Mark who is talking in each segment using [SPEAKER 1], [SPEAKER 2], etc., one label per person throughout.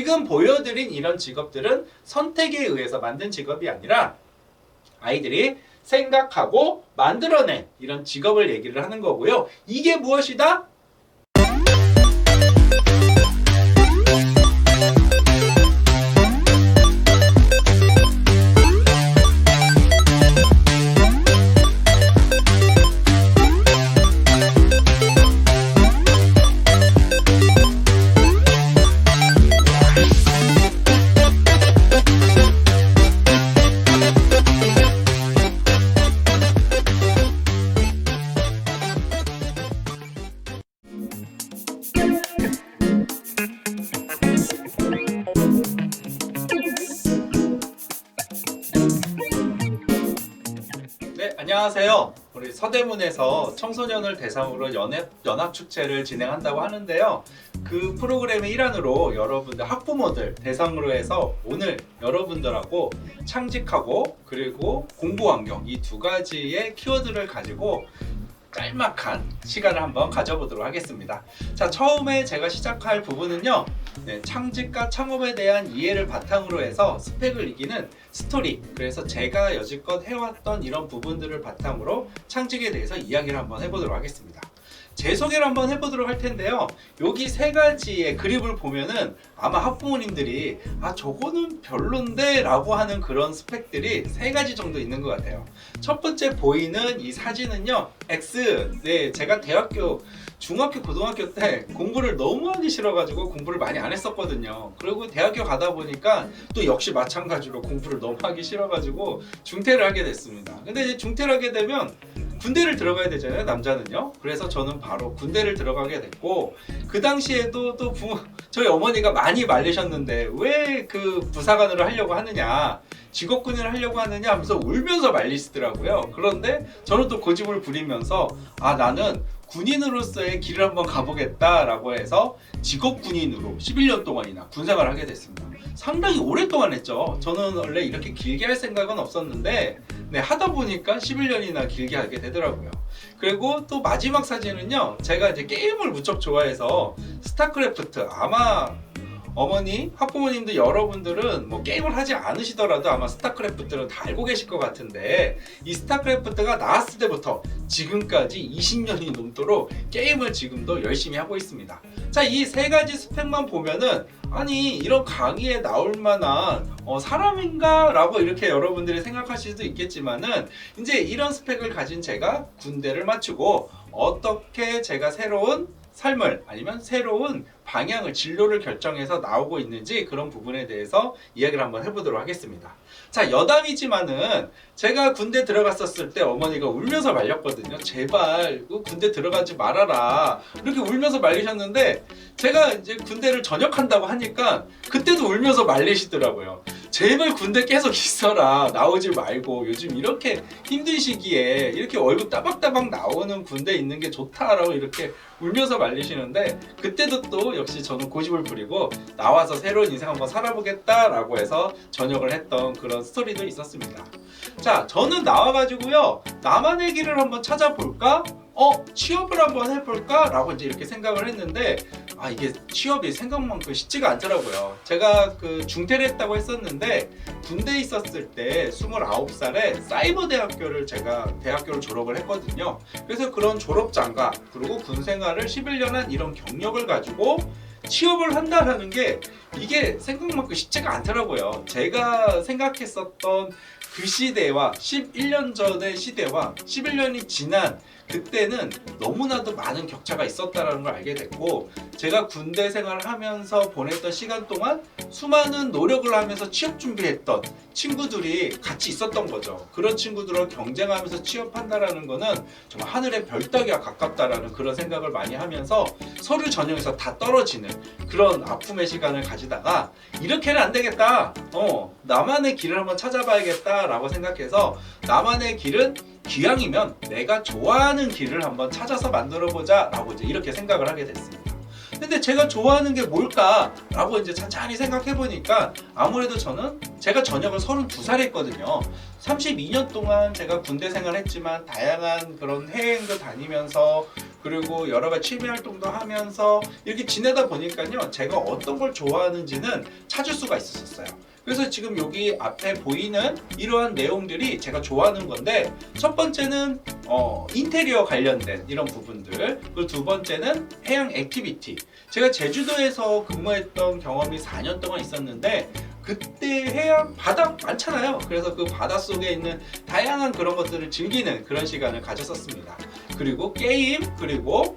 [SPEAKER 1] 지금 보여드린 이런 직업들은 선택에 의해서 만든 직업이 아니라 아이들이 생각하고 만들어낸 이런 직업을 얘기를 하는 거고요. 이게 무엇이다? 네, 안녕하세요. 우리 서대문에서 청소년을 대상으로 연합축제를 진행한다고 하는데요. 그 프로그램의 일환으로 여러분들 학부모들 대상으로 해서 오늘 여러분들하고 창직하고 그리고 공부환경 이 두 가지의 키워드를 가지고 짤막한 시간을 한번 가져보도록 하겠습니다. 자, 처음에 제가 시작할 부분은요. 창직과 창업에 대한 이해를 바탕으로 해서 스펙을 이기는 스토리, 그래서 제가 여지껏 해왔던 이런 부분들을 바탕으로 창직에 대해서 이야기를 한번 해보도록 하겠습니다. 제 소개를 한번 해보도록 할 텐데요. 여기 세 가지의 그립을 보면은 아마 학부모님들이 저거는 별론데 라고 하는 그런 스펙들이 세 가지 정도 있는 것 같아요. 첫 번째 보이는 이 사진은요, X. 네, 제가 중학교, 고등학교 때 공부를 너무 하기 싫어가지고 공부를 많이 안 했었거든요. 그리고 대학교 가다 보니까 또 역시 마찬가지로 공부를 너무 하기 싫어가지고 중퇴를 하게 됐습니다. 근데 이제 중퇴를 하게 되면 군대를 들어가야 되잖아요, 남자는요. 그래서 저는 바로 군대를 들어가게 됐고, 그 당시에도 또 저희 어머니가 많이 말리셨는데 왜 그 부사관으로 하려고 하느냐, 직업군인을 하려고 하느냐 하면서 울면서 말리시더라고요. 그런데 저는 또 고집을 부리면서 나는 군인으로서의 길을 한번 가보겠다라고 해서 직업군인으로 11년 동안이나 군생활을 하게 됐습니다. 상당히 오랫동안 했죠. 저는 원래 이렇게 길게 할 생각은 없었는데 하다 보니까 11년이나 길게 하게 되더라고요. 그리고 또 마지막 사진은요, 제가 이제 게임을 무척 좋아해서 스타크래프트, 아마 어머니, 학부모님들 여러분들은 뭐 게임을 하지 않으시더라도 아마 스타크래프트는 다 알고 계실 것 같은데, 이 스타크래프트가 나왔을 때부터 지금까지 20년이 넘도록 게임을 지금도 열심히 하고 있습니다. 자, 이 세 가지 스펙만 보면은 이런 강의에 나올 만한 사람인가? 라고 이렇게 여러분들이 생각하실 수도 있겠지만은, 이제 이런 스펙을 가진 제가 군대를 마치고 어떻게 제가 새로운 삶을 아니면 새로운 방향을, 진로를 결정해서 나오고 있는지 그런 부분에 대해서 이야기를 한번 해보도록 하겠습니다. 자, 여담이지만은 제가 군대 들어갔었을 때 어머니가 울면서 말렸거든요. 제발 군대 들어가지 말아라, 이렇게 울면서 말리셨는데, 제가 이제 군대를 전역한다고 하니까 그때도 울면서 말리시더라고요. 제발 군대 계속 있어라, 나오지 말고, 요즘 이렇게 힘든 시기에 이렇게 월급 따박따박 나오는 군대 있는 게 좋다라고 이렇게 울면서 말리시는데, 그때도 또 역시 저는 고집을 부리고 나와서 새로운 인생 한번 살아보겠다라고 해서 전역을 했던 그런 스토리도 있었습니다. 자, 저는 나와가지고요, 나만의 길을 한번 찾아볼까? 취업을 한번 해볼까? 라고 이제 이렇게 생각을 했는데, 이게 취업이 생각만큼 쉽지가 않더라고요. 제가 중퇴를 했다고 했었는데, 군대에 있었을 때 29살에 사이버 대학교를 대학교를 졸업을 했거든요. 그래서 그런 졸업장과 그리고 군 생활을 11년 한 이런 경력을 가지고 취업을 한다라는 게 이게 생각만큼 쉽지가 않더라고요. 제가 생각했었던 그 시대와 11년 전의 시대와 11년이 지난 그때는 너무나도 많은 격차가 있었다는 걸 알게 됐고, 제가 군대 생활을 하면서 보냈던 시간 동안 수많은 노력을 하면서 취업 준비했던 친구들이 같이 있었던 거죠. 그런 친구들과 경쟁하면서 취업한다라는 거는 정말 하늘의 별 따기와 가깝다라는 그런 생각을 많이 하면서 서류 전형에서 다 떨어지는 그런 아픔의 시간을 가지다가, 이렇게는 안 되겠다, 나만의 길을 한번 찾아봐야겠다 라고 생각해서, 나만의 길은 기왕이면 내가 좋아하는 길을 한번 찾아서 만들어보자 라고 이제 이렇게 생각을 하게 됐습니다. 근데 제가 좋아하는 게 뭘까? 라고 이제 찬찬히 생각해보니까, 아무래도 제가 전역을 32살에 했거든요. 32년 동안 제가 군대 생활을 했지만 다양한 그런 해외여행도 다니면서 그리고 여러 가지 취미 활동도 하면서 이렇게 지내다 보니까요, 제가 어떤 걸 좋아하는지는 찾을 수가 있었어요. 그래서 지금 여기 앞에 보이는 이러한 내용들이 제가 좋아하는 건데, 첫 번째는 인테리어 관련된 이런 부분들, 그리고 두 번째는 해양 액티비티. 제가 제주도에서 근무했던 경험이 4년 동안 있었는데, 그때 해양 바다 많잖아요. 그래서 그 바다 속에 있는 다양한 그런 것들을 즐기는 그런 시간을 가졌었습니다. 그리고 게임, 그리고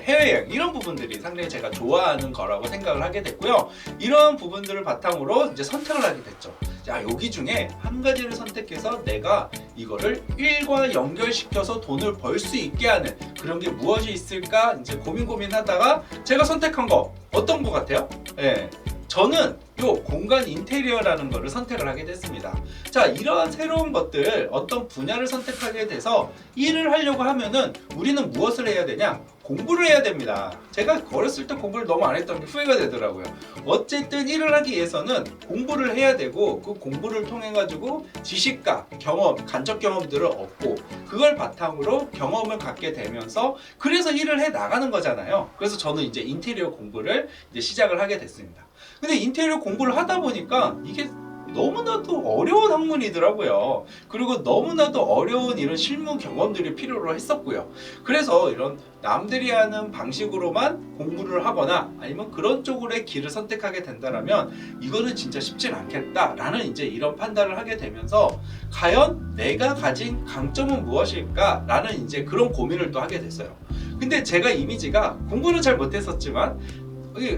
[SPEAKER 1] 해외여행, 이런 부분들이 상당히 제가 좋아하는 거라고 생각을 하게 됐고요. 이런 부분들을 바탕으로 이제 선택을 하게 됐죠. 자, 여기 중에 한 가지를 선택해서 내가 이거를 일과 연결시켜서 돈을 벌 수 있게 하는 그런 게 무엇이 있을까 이제 고민하다가 제가 선택한 거 어떤 거 같아요? 네. 저는 요 공간 인테리어라는 거를 선택을 하게 됐습니다. 자, 이러한 새로운 것들, 어떤 분야를 선택하게 돼서 일을 하려고 하면은 우리는 무엇을 해야 되냐? 공부를 해야 됩니다. 제가 어렸을 때 공부를 너무 안 했던 게 후회가 되더라고요. 어쨌든 일을 하기 위해서는 공부를 해야 되고, 그 공부를 통해 가지고 지식과 경험, 간접 경험들을 얻고, 그걸 바탕으로 경험을 갖게 되면서 그래서 일을 해 나가는 거잖아요. 그래서 저는 이제 인테리어 공부를 이제 시작을 하게 됐습니다. 근데 인테리어 공부를 하다 보니까 이게 너무나도 어려운 학문이더라고요. 그리고 너무나도 어려운 이런 실무 경험들이 필요로 했었고요. 그래서 이런 남들이 하는 방식으로만 공부를 하거나 아니면 그런 쪽으로의 길을 선택하게 된다면 이거는 진짜 쉽진 않겠다라는 이제 이런 판단을 하게 되면서 과연 내가 가진 강점은 무엇일까라는 이제 그런 고민을 또 하게 됐어요. 근데 제가 이미지가 공부는 잘 못했었지만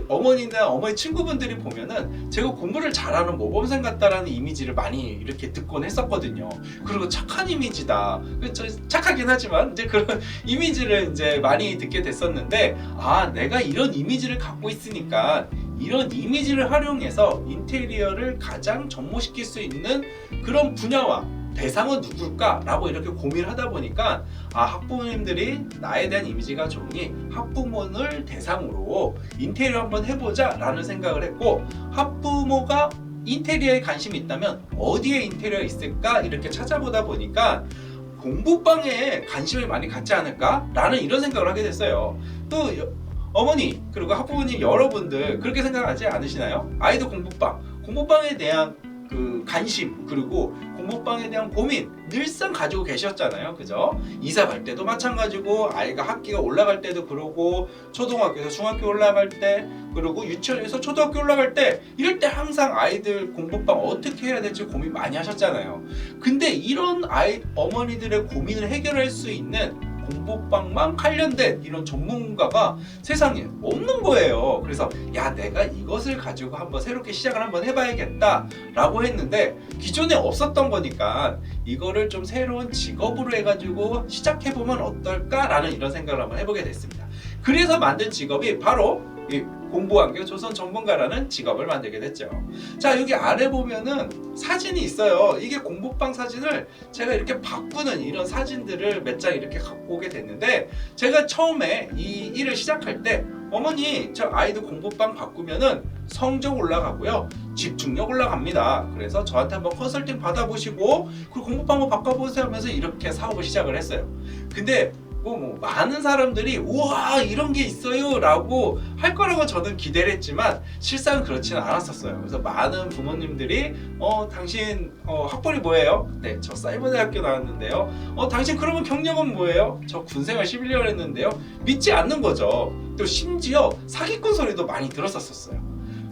[SPEAKER 1] 어머니나 어머니 친구분들이 보면은 제가 공부를 잘하는 모범생 같다라는 이미지를 많이 이렇게 듣곤 했었거든요. 그리고 착한 이미지다. 착하긴 하지만 이제 그런 이미지를 이제 많이 듣게 됐었는데, 아, 내가 이런 이미지를 갖고 있으니까 이런 이미지를 활용해서 인테리어를 가장 접목시킬 수 있는 그런 분야와 대상은 누굴까라고 이렇게 고민을 하다 보니까, 아, 학부모님들이 나에 대한 이미지가 좋으니 학부모를 대상으로 인테리어 한번 해보자 라는 생각을 했고, 학부모가 인테리어에 관심이 있다면 어디에 인테리어가 있을까 이렇게 찾아보다 보니까 공부방에 관심을 많이 갖지 않을까 라는 이런 생각을 하게 됐어요. 또 어머니 그리고 학부모님 여러분들 그렇게 생각하지 않으시나요? 아이들 공부방에 대한 그 관심, 그리고 공부방에 대한 고민 늘상 가지고 계셨잖아요. 그죠? 이사 갈 때도 마찬가지고, 아이가 학기가 올라갈 때도 그러고, 초등학교에서 중학교 올라갈 때, 그리고 유치원에서 초등학교 올라갈 때, 이럴 때 항상 아이들 공부방 어떻게 해야 될지 고민 많이 하셨잖아요. 근데 이런 어머니들의 고민을 해결할 수 있는 공부방만 관련된 이런 전문가가 세상에 없는 거예요. 그래서 야, 내가 이것을 가지고 한번 새롭게 시작을 한번 해봐야겠다 라고 했는데, 기존에 없었던 거니까 이거를 좀 새로운 직업으로 해가지고 시작해보면 어떨까 라는 이런 생각을 한번 해보게 됐습니다. 그래서 만든 직업이 바로 이 공부환경 조선 전문가라는 직업을 만들게 됐죠. 자, 여기 아래 보면은 사진이 있어요. 이게 공부방 사진을 제가 이렇게 바꾸는 이런 사진들을 몇 장 이렇게 갖고 오게 됐는데, 제가 처음에 이 일을 시작할 때 어머니, 저 아이들 공부방 바꾸면은 성적 올라가고요, 집중력 올라갑니다. 그래서 저한테 한번 컨설팅 받아보시고 그리고 공부방 한번 바꿔보세요 하면서 이렇게 사업을 시작을 했어요. 근데 뭐 많은 사람들이 우와 이런 게 있어요 라고 할 거라고 저는 기대를 했지만 실상은 그렇지는 않았었어요. 그래서 많은 부모님들이 당신 학벌이 뭐예요? 네, 저 사이버대학교 나왔는데요. 당신 그러면 경력은 뭐예요? 저 군생활 11년 했는데요. 믿지 않는 거죠. 또 심지어 사기꾼 소리도 많이 들었었어요.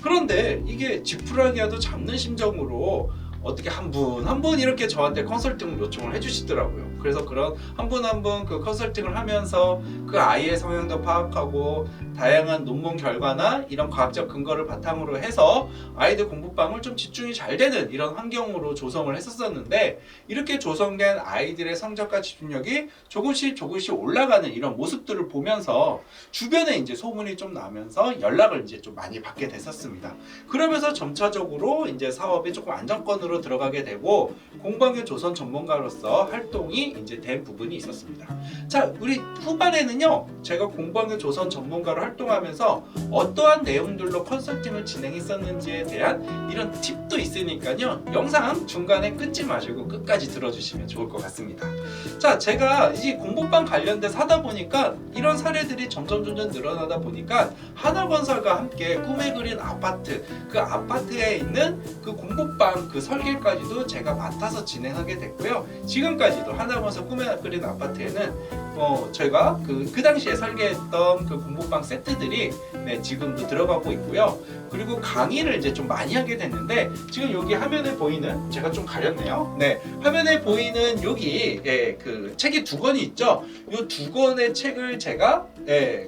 [SPEAKER 1] 그런데 이게 지푸라기라도 잡는 심정으로 어떻게 한 분 이렇게 저한테 컨설팅을 요청을 해주시더라고요. 그래서 그런 한 분 그 컨설팅을 하면서 그 아이의 성향도 파악하고 다양한 논문 결과나 이런 과학적 근거를 바탕으로 해서 아이들 공부방을 좀 집중이 잘 되는 이런 환경으로 조성을 했었는데, 이렇게 조성된 아이들의 성적과 집중력이 조금씩 올라가는 이런 모습들을 보면서 주변에 이제 소문이 좀 나면서 연락을 이제 좀 많이 받게 됐었습니다. 그러면서 점차적으로 이제 사업이 조금 안정권으로 대상으로 들어가게 되고 공방의 조선 전문가로서 활동이 이제 된 부분이 있었습니다. 자, 우리 후반에는요, 제가 공방의 조선 전문가로 활동하면서 어떠한 내용들로 컨설팅을 진행했었는지에 대한 이런 팁도 있으니까요, 영상 중간에 끊지 마시고 끝까지 들어주시면 좋을 것 같습니다. 자, 제가 이 공부방 관련돼서 하다 보니까 이런 사례들이 점점 늘어나다 보니까 하나건설과 함께 꿈에 그린 아파트, 그 아파트에 있는 그 공부방 그 설계까지도 제가 맡아서 진행하게 됐고요. 지금까지도 하나건설 꿈에 그린 아파트에는 저희가 그 당시에 설계했던 그 공부방 세트들이 지금도 들어가고 있고요. 그리고 강의를 이제 좀 많이 하게 됐는데, 지금 여기 화면에 보이는, 제가 좀 가렸네요. 네, 화면에 보이는 여기 그 책이 2권이 있죠. 이 2권의 책을 제가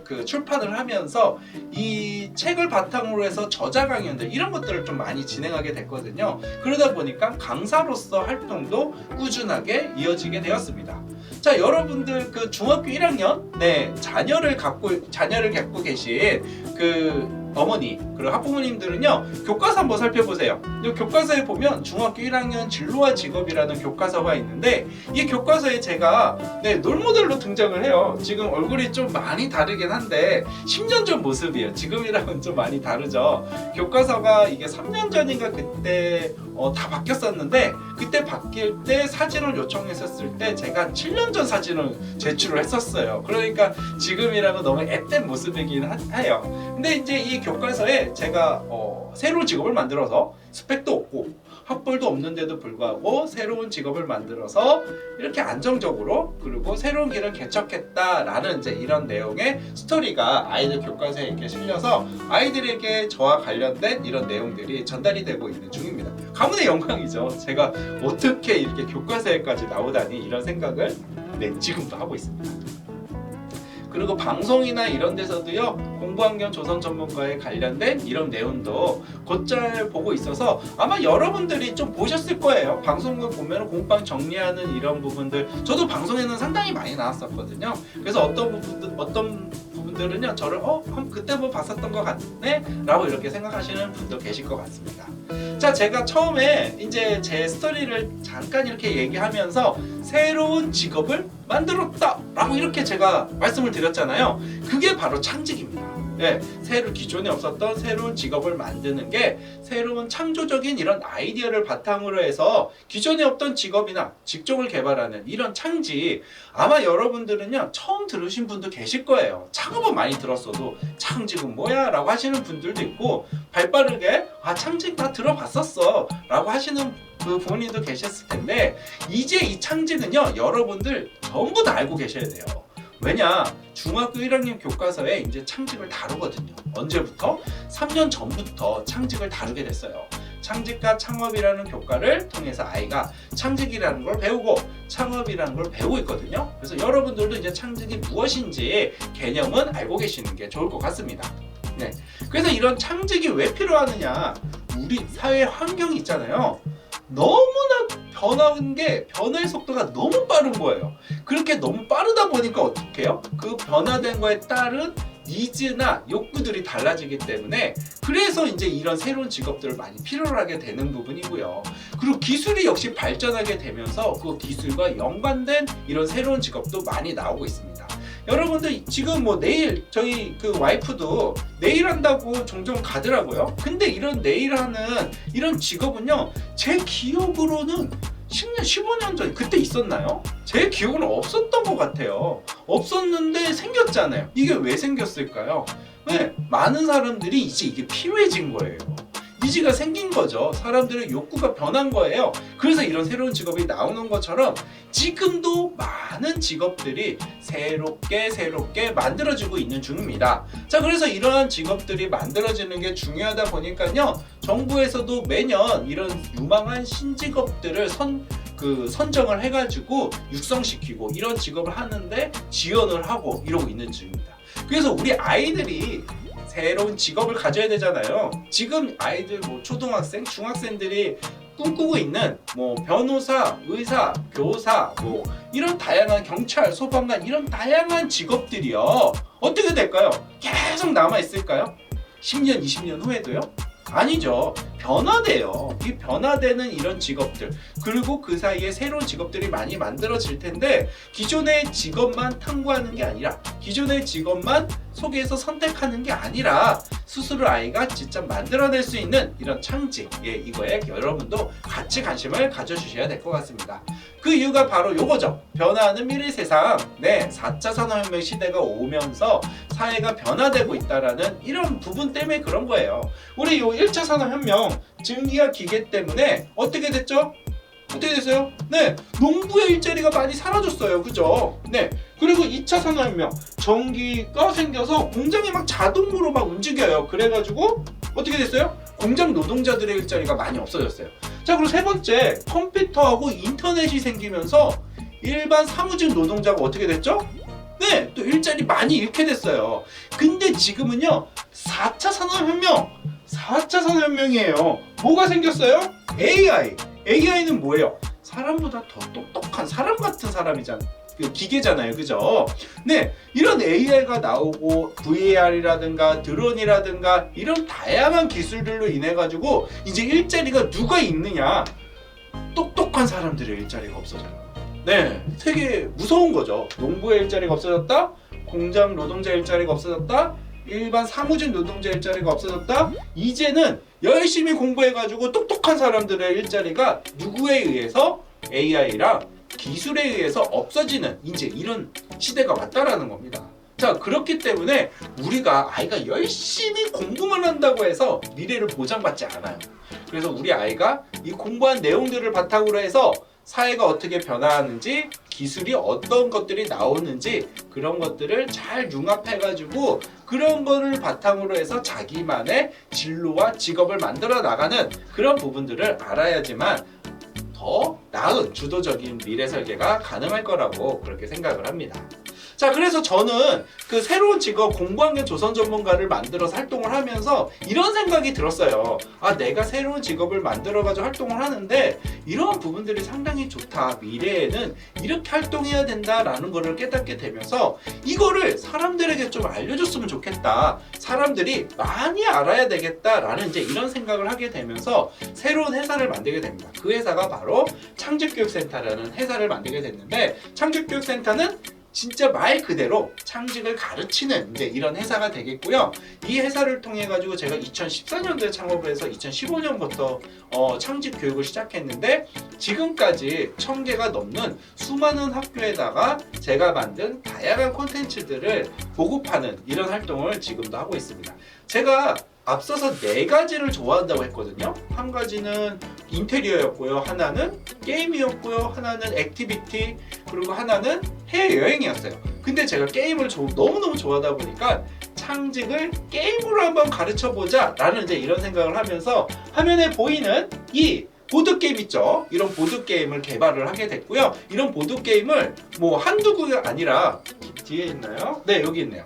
[SPEAKER 1] 그 출판을 하면서 이 책을 바탕으로 해서 저자 강연들 이런 것들을 좀 많이 진행하게 됐거든요. 그러다 보니까 강사로서 활동도 꾸준하게 이어지게 되었습니다. 자, 여러분들 그 중학교 1학년 자녀를 갖고 계신 그 어머니 그리고 학부모님들은요, 교과서 한번 살펴보세요. 이 교과서에 보면 중학교 1학년 진로와 직업이라는 교과서가 있는데, 이 교과서에 제가 롤모델로 등장을 해요. 지금 얼굴이 좀 많이 다르긴 한데 10년 전 모습이에요. 지금이랑은 좀 많이 다르죠. 교과서가 이게 3년 전인가 그때 다 바뀌었었는데, 그때 바뀔 때 사진을 요청했었을 때 제가 7년 전 사진을 제출을 했었어요. 그러니까 지금이랑은 너무 앳된 모습이긴 해요. 근데 이제 이 교과서에 제가 새로운 직업을 만들어서 스펙도 없고 학벌도 없는데도 불구하고 새로운 직업을 만들어서 이렇게 안정적으로, 그리고 새로운 길을 개척했다라는 이제 이런 내용의 스토리가 아이들 교과서에 이렇게 실려서 아이들에게 저와 관련된 이런 내용들이 전달이 되고 있는 중입니다. 가문의 영광이죠. 제가 어떻게 이렇게 교과서에까지 나오다니, 이런 생각을 지금도 하고 있습니다. 그리고 방송이나 이런 데서도요, 공부환경 조선 전문가에 관련된 이런 내용도 곧잘 보고 있어서 아마 여러분들이 좀 보셨을 거예요. 방송을 보면 공부방 정리하는 이런 부분들, 저도 방송에는 상당히 많이 나왔었거든요. 그래서 어떤 부분들은요, 저를 그때 뭐 봤었던 것 같네? 라고 이렇게 생각하시는 분도 계실 것 같습니다. 자, 제가 처음에 이제 제 스토리를 잠깐 이렇게 얘기하면서 새로운 직업을 만들었다 라고 이렇게 제가 말씀을 드렸잖아요. 그게 바로 창직입니다. 기존에 없었던 새로운 직업을 만드는 게, 새로운 창조적인 이런 아이디어를 바탕으로 해서 기존에 없던 직업이나 직종을 개발하는 이런 창직, 아마 여러분들은요 처음 들으신 분도 계실 거예요. 창업은 많이 들었어도 창직은 뭐야? 라고 하시는 분들도 있고, 발빠르게 창직 다 들어봤었어 라고 하시는 그 부모님도 계셨을 텐데, 이제 이 창직은요 여러분들 전부 다 알고 계셔야 돼요. 왜냐, 중학교 1학년 교과서에 이제 창직을 다루거든요. 언제부터? 3년 전부터 창직을 다루게 됐어요. 창직과 창업이라는 교과를 통해서 아이가 창직이라는 걸 배우고 창업이라는 걸 배우고 있거든요. 그래서 여러분들도 이제 창직이 무엇인지 개념은 알고 계시는 게 좋을 것 같습니다. 그래서 이런 창직이 왜 필요하느냐, 우리 사회 환경이 있잖아요. 너무나 변화의 속도가 너무 빠른 거예요. 그렇게 너무 빠르다 보니까 어떻게 해요? 그 변화된 거에 따른 니즈나 욕구들이 달라지기 때문에, 그래서 이제 이런 새로운 직업들을 많이 필요로 하게 되는 부분이고요. 그리고 기술이 역시 발전하게 되면서 그 기술과 연관된 이런 새로운 직업도 많이 나오고 있습니다. 여러분들 지금 뭐 네일, 저희 그 와이프도 네일 한다고 종종 가더라고요. 근데 이런 네일 하는 이런 직업은요, 제 기억으로는 10년, 15년 전 그때 있었나요? 제 기억은 없었던 것 같아요. 없었는데 생겼잖아요. 이게 왜 생겼을까요? 많은 사람들이 이제 이게 필요해진 거예요. 니즈가 생긴 거죠. 사람들의 욕구가 변한 거예요. 그래서 이런 새로운 직업이 나오는 것처럼 지금도 많은 직업들이 새롭게 만들어지고 있는 중입니다. 자, 그래서 이러한 직업들이 만들어지는 게 중요하다 보니까요, 정부에서도 매년 이런 유망한 신직업들을 선정을 해가지고 육성시키고 이런 직업을 하는데 지원을 하고 이러고 있는 중입니다. 그래서 우리 아이들이 새로운 직업을 가져야 되잖아요. 지금 아이들 뭐 초등학생, 중학생들이 꿈꾸고 있는 뭐 변호사, 의사, 교사, 뭐 이런 다양한 경찰, 소방관 이런 다양한 직업들이요, 어떻게 될까요? 계속 남아 있을까요? 10년, 20년 후에도요? 아니죠. 변화돼요. 이 변화되는 이런 직업들, 그리고 그 사이에 새로운 직업들이 많이 만들어질 텐데, 기존의 직업만 탐구하는 게 아니라, 기존의 직업만 속에서 선택하는 게 아니라 스스로 아이가 직접 만들어낼 수 있는 이런 창직, 이거에 여러분도 같이 관심을 가져주셔야 될 것 같습니다. 그 이유가 바로 요거죠. 변화하는 미래 세상, 4차 산업혁명 시대가 오면서 사회가 변화되고 있다라는 이런 부분 때문에 그런 거예요. 우리 요 1차 산업혁명 증기와 기계 때문에 어떻게 됐죠? 어떻게 됐어요? 농부의 일자리가 많이 사라졌어요. 그죠? 그리고 2차 산업혁명, 전기가 생겨서 공장이 막 자동으로 막 움직여요. 그래가지고 어떻게 됐어요? 공장 노동자들의 일자리가 많이 없어졌어요. 자, 그리고 세 번째, 컴퓨터하고 인터넷이 생기면서 일반 사무직 노동자가 어떻게 됐죠? 또 일자리 많이 잃게 됐어요. 근데 지금은요, 4차 산업혁명이에요. 뭐가 생겼어요? AI. AI는 뭐예요? 사람보다 더 똑똑한 사람 같은 사람이잖아요. 기계잖아요. 그죠? 이런 AI가 나오고 VAR이라든가 드론이라든가 이런 다양한 기술들로 인해 가지고 이제 일자리가 누가 있느냐? 똑똑한 사람들의 일자리가 없어져요. 되게 무서운 거죠. 농부의 일자리가 없어졌다, 공장 노동자 일자리가 없어졌다, 일반 사무직 노동자 일자리가 없어졌다. 이제는 열심히 공부해가지고 똑똑한 사람들의 일자리가 누구에 의해서? AI랑 기술에 의해서 없어지는 이제 이런 시대가 왔다라는 겁니다. 자, 그렇기 때문에 우리가 아이가 열심히 공부만 한다고 해서 미래를 보장받지 않아요. 그래서 우리 아이가 이 공부한 내용들을 바탕으로 해서 사회가 어떻게 변화하는지, 기술이 어떤 것들이 나오는지 그런 것들을 잘 융합해가지고 그런 거를 바탕으로 해서 자기만의 진로와 직업을 만들어 나가는 그런 부분들을 알아야지만 더 나은 주도적인 미래 설계가 가능할 거라고 그렇게 생각을 합니다. 자, 그래서 저는 그 새로운 직업 공부환경 조선 전문가를 만들어서 활동을 하면서 이런 생각이 들었어요. 아, 내가 새로운 직업을 만들어가지고 활동을 하는데 이런 부분들이 상당히 좋다. 미래에는 이렇게 활동해야 된다라는 거를 깨닫게 되면서 이거를 사람들에게 좀 알려줬으면 좋겠다. 사람들이 많이 알아야 되겠다라는 이제 이런 생각을 하게 되면서 새로운 회사를 만들게 됩니다. 그 회사가 바로 창직교육센터라는 회사를 만들게 됐는데, 창직교육센터는 진짜 말 그대로 창직을 가르치는 이제 이런 회사가 되겠고요. 이 회사를 통해 가지고 제가 2014년도에 창업을 해서 2015년부터 창직 교육을 시작했는데, 지금까지 1000개가 넘는 수많은 학교에다가 제가 만든 다양한 콘텐츠들을 보급하는 이런 활동을 지금도 하고 있습니다. 제가 앞서서 4가지를 좋아한다고 했거든요. 한 가지는 인테리어였고요, 하나는 게임이었고요, 하나는 액티비티, 그리고 하나는 해외여행이었어요. 근데 제가 게임을 너무너무 좋아하다 보니까 창직을 게임으로 한번 가르쳐보자 라는 이제 이런 생각을 하면서 화면에 보이는 이 보드게임 있죠? 이런 보드게임을 개발을 하게 됐고요. 이런 보드게임을 뭐 한두 개가 아니라, 뒤에 있나요? 여기 있네요.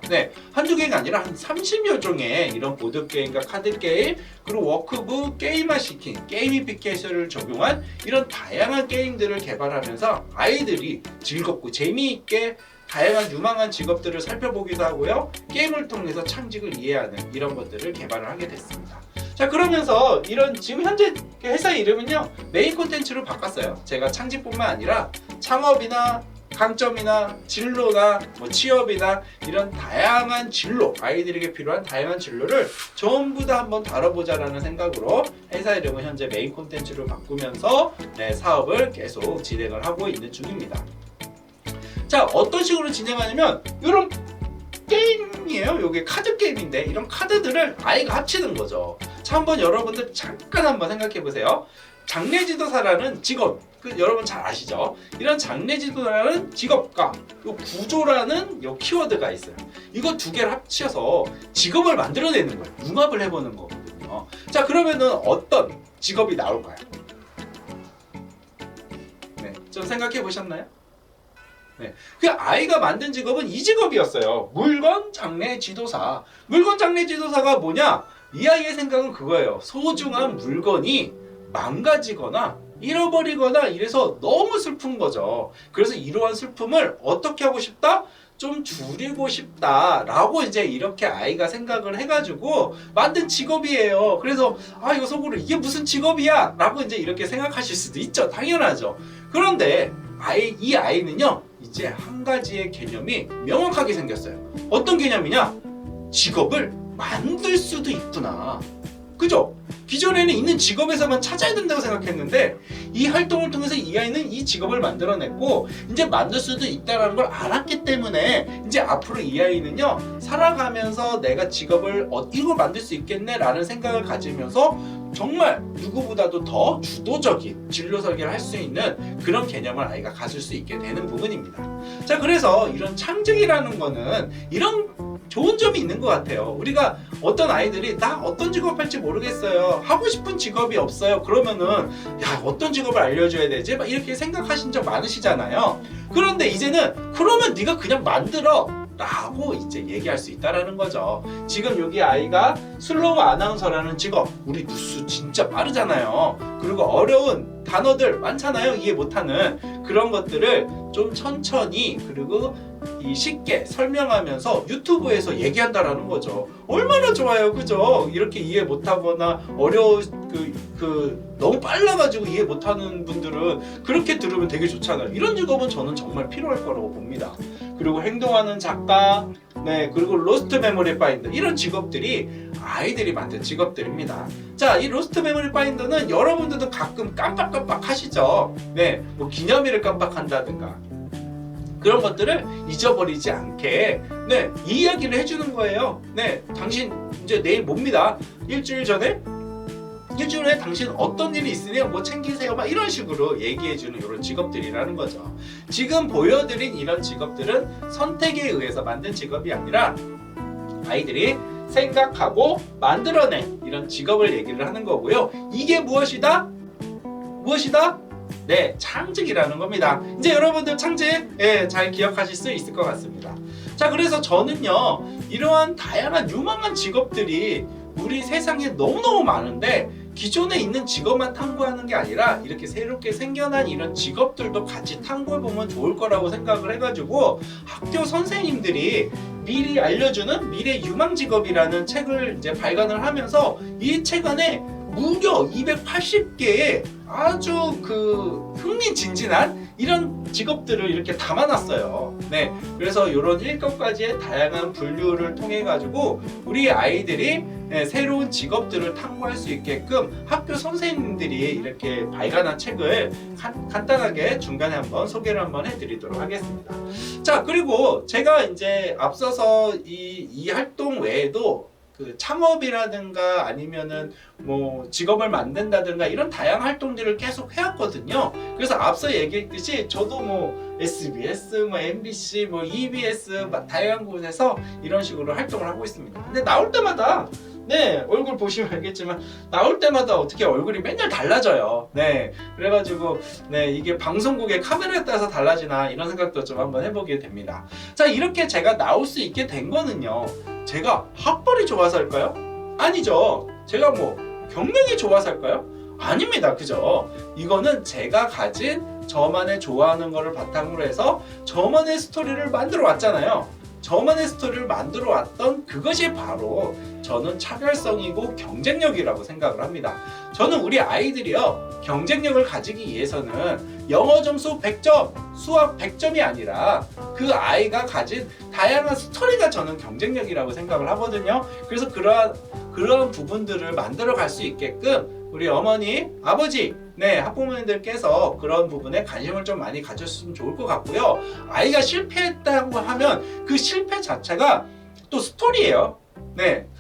[SPEAKER 1] 한두 개가 아니라 한 30여 종의 이런 보드게임과 카드게임, 그리고 워크북, 게임화시킨 게이미피케이션을 적용한 이런 다양한 게임들을 개발하면서 아이들이 즐겁고 재미있게 다양한 유망한 직업들을 살펴보기도 하고요. 게임을 통해서 창직을 이해하는 이런 것들을 개발을 하게 됐습니다. 자, 그러면서 이런 지금 현재 회사 이름은요, 메인 콘텐츠로 바꿨어요. 제가 창직뿐만 아니라 창업이나 강점이나 진로나 뭐 취업이나 이런 다양한 진로, 아이들에게 필요한 다양한 진로를 전부 다 한번 다뤄보자라는 생각으로 회사 이름은 현재 메인 콘텐츠로 바꾸면서 사업을 계속 진행을 하고 있는 중입니다. 자, 어떤 식으로 진행하냐면 이런 게임이에요. 이게 카드 게임인데 이런 카드들을 아이가 합치는 거죠. 자, 한번 여러분들 잠깐 한번 생각해 보세요. 장례지도사라는 직업, 여러분 잘 아시죠? 이런 장례지도사라는 직업과 요 구조라는 요 키워드가 있어요. 이거 두 개를 합쳐서 직업을 만들어내는 거예요. 융합을 해보는 거거든요. 자, 그러면은 어떤 직업이 나올까요? 좀 생각해 보셨나요? 그 아이가 만든 직업은 이 직업이었어요. 물건 장례 지도사. 물건 장례 지도사가 뭐냐? 이 아이의 생각은 그거예요. 소중한 물건이 망가지거나 잃어버리거나 이래서 너무 슬픈 거죠. 그래서 이러한 슬픔을 어떻게 하고 싶다? 좀 줄이고 싶다라고 이제 이렇게 아이가 생각을 해가지고 만든 직업이에요. 그래서 이거 속으로 이게 무슨 직업이야? 라고 이제 이렇게 생각하실 수도 있죠. 당연하죠. 그런데 이 아이는요, 이제 한 가지의 개념이 명확하게 생겼어요. 어떤 개념이냐? 직업을 만들 수도 있구나. 그죠? 기존에는 있는 직업에서만 찾아야 된다고 생각했는데 이 활동을 통해서 이 아이는 이 직업을 만들어냈고 이제 만들 수도 있다는 걸 알았기 때문에 이제 앞으로 이 아이는요, 살아가면서 내가 직업을 이거 만들 수 있겠네 라는 생각을 가지면서 정말 누구보다도 더 주도적인 진로 설계를 할 수 있는 그런 개념을 아이가 가질 수 있게 되는 부분입니다. 자, 그래서 이런 창직이라는 거는 이런 좋은 점이 있는 것 같아요. 우리가 어떤 아이들이 나 어떤 직업 할지 모르겠어요, 하고 싶은 직업이 없어요, 그러면은 야, 어떤 직업을 알려줘야 되지? 막 이렇게 생각하신 적 많으시잖아요. 그런데 이제는 그러면 네가 그냥 만들어 라고 이제 얘기할 수 있다라는 거죠. 지금 여기 아이가 슬로우 아나운서라는 직업, 우리 뉴스 진짜 빠르잖아요. 그리고 어려운 단어들 많잖아요, 이해 못하는. 그런 것들을 좀 천천히 그리고 쉽게 설명하면서 유튜브에서 얘기한다라는 거죠. 얼마나 좋아요, 그죠? 이렇게 이해 못하거나 너무 빨라가지고 이해 못하는 분들은 그렇게 들으면 되게 좋잖아요. 이런 직업은 저는 정말 필요할 거라고 봅니다. 그리고 행동하는 작가, 그리고 로스트 메모리 파인더, 이런 직업들이 아이들이 만든 직업들입니다. 자, 이 로스트 메모리 파인더는 여러분들도 가끔 깜빡깜빡 하시죠. 뭐 기념일을 깜빡한다든가 그런 것들을 잊어버리지 않게 이 이야기를 해주는 거예요. 당신 이제 내일 뭡니다. 일주일 후에 당신 어떤 일이 있으니 뭐 챙기세요, 막 이런 식으로 얘기해주는 이런 직업들이라는 거죠. 지금 보여드린 이런 직업들은 선택에 의해서 만든 직업이 아니라 아이들이 생각하고 만들어낸 이런 직업을 얘기를 하는 거고요. 이게 무엇이다? 창직이라는 겁니다. 이제 여러분들 창직 잘 기억하실 수 있을 것 같습니다. 자, 그래서 저는요, 이러한 다양한 유망한 직업들이 우리 세상에 너무너무 많은데 기존에 있는 직업만 탐구하는 게 아니라 이렇게 새롭게 생겨난 이런 직업들도 같이 탐구해보면 좋을 거라고 생각을 해가지고 학교 선생님들이 미리 알려주는 미래 유망 직업이라는 책을 이제 발간을 하면서 이 책 안에 무려 280개의 아주 흥미진진한 이런 직업들을 이렇게 담아놨어요. 그래서 이런 1급까지의 다양한 분류를 통해 가지고 우리 아이들이 새로운 직업들을 탐구할 수 있게끔 학교 선생님들이 이렇게 발간한 책을 간단하게 중간에 한번 소개를 한번 해드리도록 하겠습니다. 자, 그리고 제가 이제 앞서서 이 활동 외에도 창업이라든가 아니면은 뭐 직업을 만든다든가 이런 다양한 활동들을 계속 해왔거든요. 그래서 앞서 얘기했듯이 저도 뭐 SBS, 뭐 MBC, 뭐 EBS 다양한 곳에서 이런 식으로 활동을 하고 있습니다. 근데 나올 때마다 얼굴 보시면 알겠지만 나올 때마다 어떻게 얼굴이 맨날 달라져요. 그래가지고 이게 방송국의 카메라에 따라서 달라지나 이런 생각도 좀 한번 해보게 됩니다. 자, 이렇게 제가 나올 수 있게 된 거는요, 제가 학벌이 좋아서 할까요? 아니죠. 제가 뭐 경력이 좋아서 할까요? 아닙니다. 그죠? 이거는 제가 가진 저만의 좋아하는 거를 바탕으로 해서 저만의 스토리를 만들어 왔잖아요. 저만의 스토리를 만들어 왔던 그것이 바로 저는 차별성이고 경쟁력이라고 생각을 합니다. 저는 우리 아이들이요, 경쟁력을 가지기 위해서는 영어 점수 100점, 수학 100점이 아니라 그 아이가 가진 다양한 스토리가 저는 경쟁력이라고 생각을 하거든요. 그래서 그러한 부분들을 만들어 갈 수 있게끔 우리 어머니, 아버지, 학부모님들께서 그런 부분에 관심을 좀 많이 가졌으면 좋을 것 같고요. 아이가 실패했다고 하면 그 실패 자체가 또 스토리예요.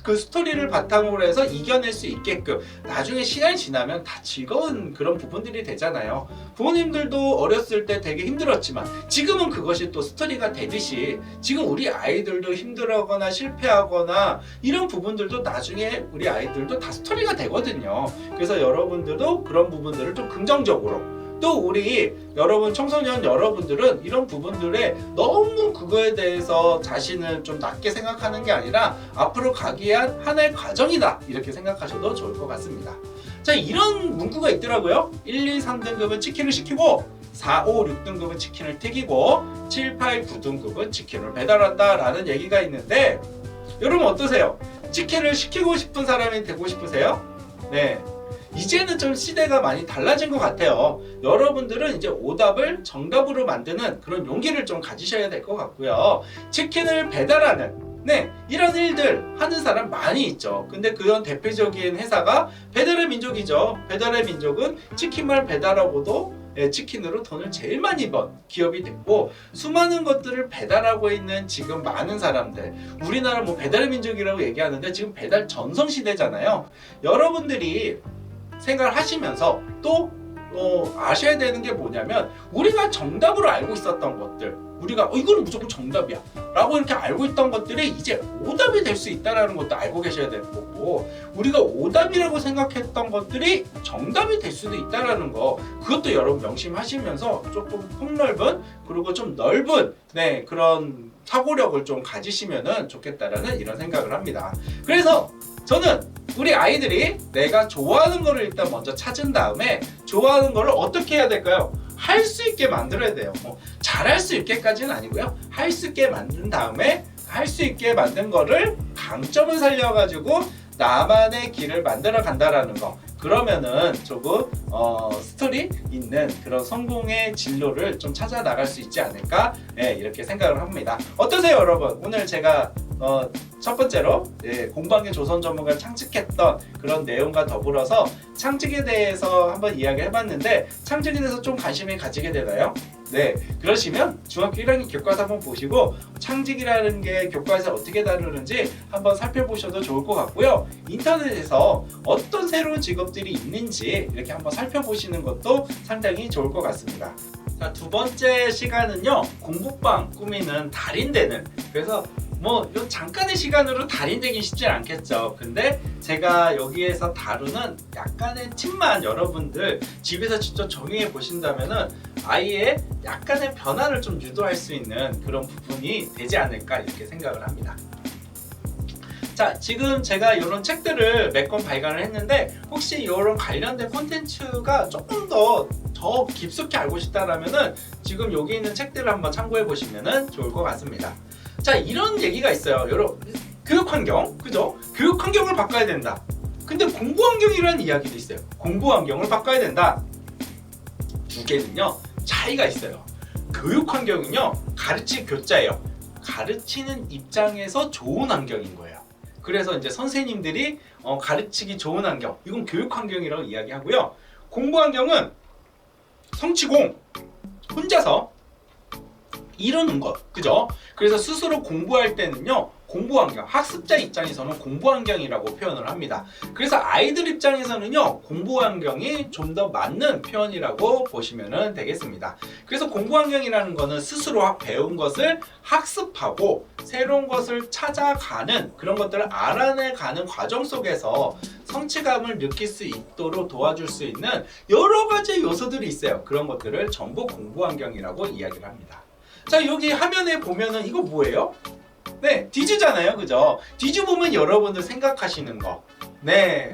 [SPEAKER 1] 그 스토리를 바탕으로 해서 이겨낼 수 있게끔 나중에 시간이 지나면 다 즐거운 그런 부분들이 되잖아요. 부모님들도 어렸을 때 되게 힘들었지만 지금은 그것이 또 스토리가 되듯이 지금 우리 아이들도 힘들어하거나 실패하거나 이런 부분들도 나중에 우리 아이들도 다 스토리가 되거든요. 그래서 여러분들도 그런 부분들을 좀 긍정적으로, 또 우리 여러분 청소년 여러분들은 이런 부분들에 너무 그거에 대해서 자신을 좀 낮게 생각하는 게 아니라 앞으로 가기 위한 하나의 과정이다, 이렇게 생각하셔도 좋을 것 같습니다. 자, 이런 문구가 있더라고요. 1, 2, 3등급은 치킨을 시키고 4, 5, 6등급은 치킨을 튀기고 7, 8, 9등급은 치킨을 배달한다라는 얘기가 있는데 여러분 어떠세요? 치킨을 시키고 싶은 사람이 되고 싶으세요? 네. 이제는 좀 시대가 많이 달라진 것 같아요. 여러분들은 이제 오답을 정답으로 만드는 그런 용기를 좀 가지셔야 될 것 같고요. 치킨을 배달하는 이런 일들 하는 사람 많이 있죠. 근데 그런 대표적인 회사가 배달의 민족이죠. 배달의 민족은 치킨만 배달하고도 치킨으로 돈을 제일 많이 번 기업이 됐고 수많은 것들을 배달하고 있는 지금 많은 사람들 우리나라 뭐 배달의 민족이라고 얘기하는데 지금 배달 전성 시대잖아요. 여러분들이 생각을 하시면서 또 아셔야 되는 게 뭐냐면 우리가 정답으로 알고 있었던 것들 우리가 이거는 무조건 정답이야 라고 이렇게 알고 있던 것들이 이제 오답이 될 수 있다는 것도 알고 계셔야 될 거고 우리가 오답이라고 생각했던 것들이 정답이 될 수도 있다는 거 그것도 여러분 명심하시면서 조금 폭넓은 그리고 좀 넓은 그런 사고력을 좀 가지시면 좋겠다라는 이런 생각을 합니다. 그래서 저는 우리 아이들이 내가 좋아하는 거를 일단 먼저 찾은 다음에 좋아하는 거를 어떻게 해야 될까요? 할 수 있게 만들어야 돼요. 잘할 수 있게까지는 아니고요. 할 수 있게 만든 다음에 할 수 있게 만든 거를 강점을 살려가지고 나만의 길을 만들어 간다라는 거. 그러면은 조금 스토리 있는 그런 성공의 진로를 좀 찾아 나갈 수 있지 않을까 이렇게 생각을 합니다. 어떠세요 여러분? 오늘 제가 첫 번째로 공방의 조선 전문가를 창직했던 그런 내용과 더불어서 창직에 대해서 한번 이야기를 해봤는데 창직에 대해서 좀 관심이 가지게 되나요? 네, 그러시면 중학교 1학년 교과서 한번 보시고 창직이라는 게 교과에서 어떻게 다루는지 한번 살펴보셔도 좋을 것 같고요. 인터넷에서 어떤 새로운 직업들이 있는지 이렇게 한번 살펴보시는 것도 상당히 좋을 것 같습니다. 자, 두 번째 시간은요, 공부방 꾸미는 달인되는. 그래서 뭐 잠깐의 시간으로 달인되긴 쉽지 않겠죠. 근데 제가 여기에서 다루는 약간의 팁만 여러분들 집에서 직접 적용해 보신다면은 아이의 약간의 변화를 좀 유도할 수 있는 그런 부분이 되지 않을까 이렇게 생각을 합니다. 자, 지금 제가 이런 책들을 몇 권 발간을 했는데 혹시 이런 관련된 콘텐츠가 조금 더 깊숙이 알고 싶다라면은 지금 여기 있는 책들을 한번 참고해 보시면 좋을 것 같습니다. 자, 이런 얘기가 있어요. 여러분, 교육 환경, 그죠? 교육 환경을 바꿔야 된다. 근데 공부 환경이라는 이야기도 있어요. 공부 환경을 바꿔야 된다. 두 개는요, 차이가 있어요. 교육 환경은요, 가르치 교자예요. 가르치는 입장에서 좋은 환경인 거예요. 그래서 이제 선생님들이 가르치기 좋은 환경, 이건 교육 환경이라고 이야기하고요. 공부 환경은 성취공, 혼자서 이루는 것, 그죠? 그래서 스스로 공부할 때는요, 공부 환경, 학습자 입장에서는 공부 환경이라고 표현을 합니다. 그래서 아이들 입장에서는요, 공부 환경이 좀 더 맞는 표현이라고 보시면 되겠습니다. 그래서 공부 환경이라는 거는 스스로 배운 것을 학습하고 새로운 것을 찾아가는 그런 것들을 알아내가는 과정 속에서 성취감을 느낄 수 있도록 도와줄 수 있는 여러 가지 요소들이 있어요. 그런 것들을 전부 공부 환경이라고 이야기를 합니다. 자, 여기 화면에 보면은 이거 뭐예요? 네, 디즈잖아요, 그죠? 디즈 보면 여러분들 생각하시는 거,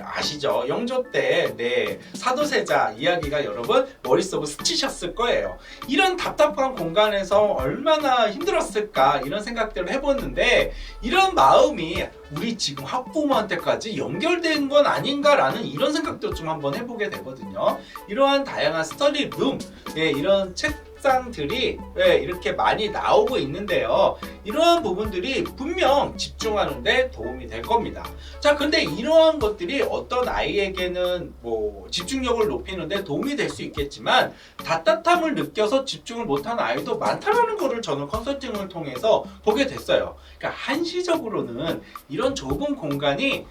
[SPEAKER 1] 아시죠? 영조 때, 사도세자 이야기가 여러분 머릿속에 스치셨을 거예요. 이런 답답한 공간에서 얼마나 힘들었을까 이런 생각들을 해봤는데 이런 마음이 우리 지금 학부모한테까지 연결된 건 아닌가라는 이런 생각도 좀 한번 해보게 되거든요. 이러한 다양한 스터디룸, 이런 책상들이 이렇게 많이 나오고 있는데요. 이러한 부분들이 분명 집중하는데 도움이 될 겁니다. 자, 근데 이러한 것들이 어떤 아이에게는 뭐 집중력을 높이는데 도움이 될 수 있겠지만 답답함을 느껴서 집중을 못하는 아이도 많다는 거를 저는 컨설팅을 통해서 보게 됐어요. 그러니까 한시적으로는 이런 좁은 공간이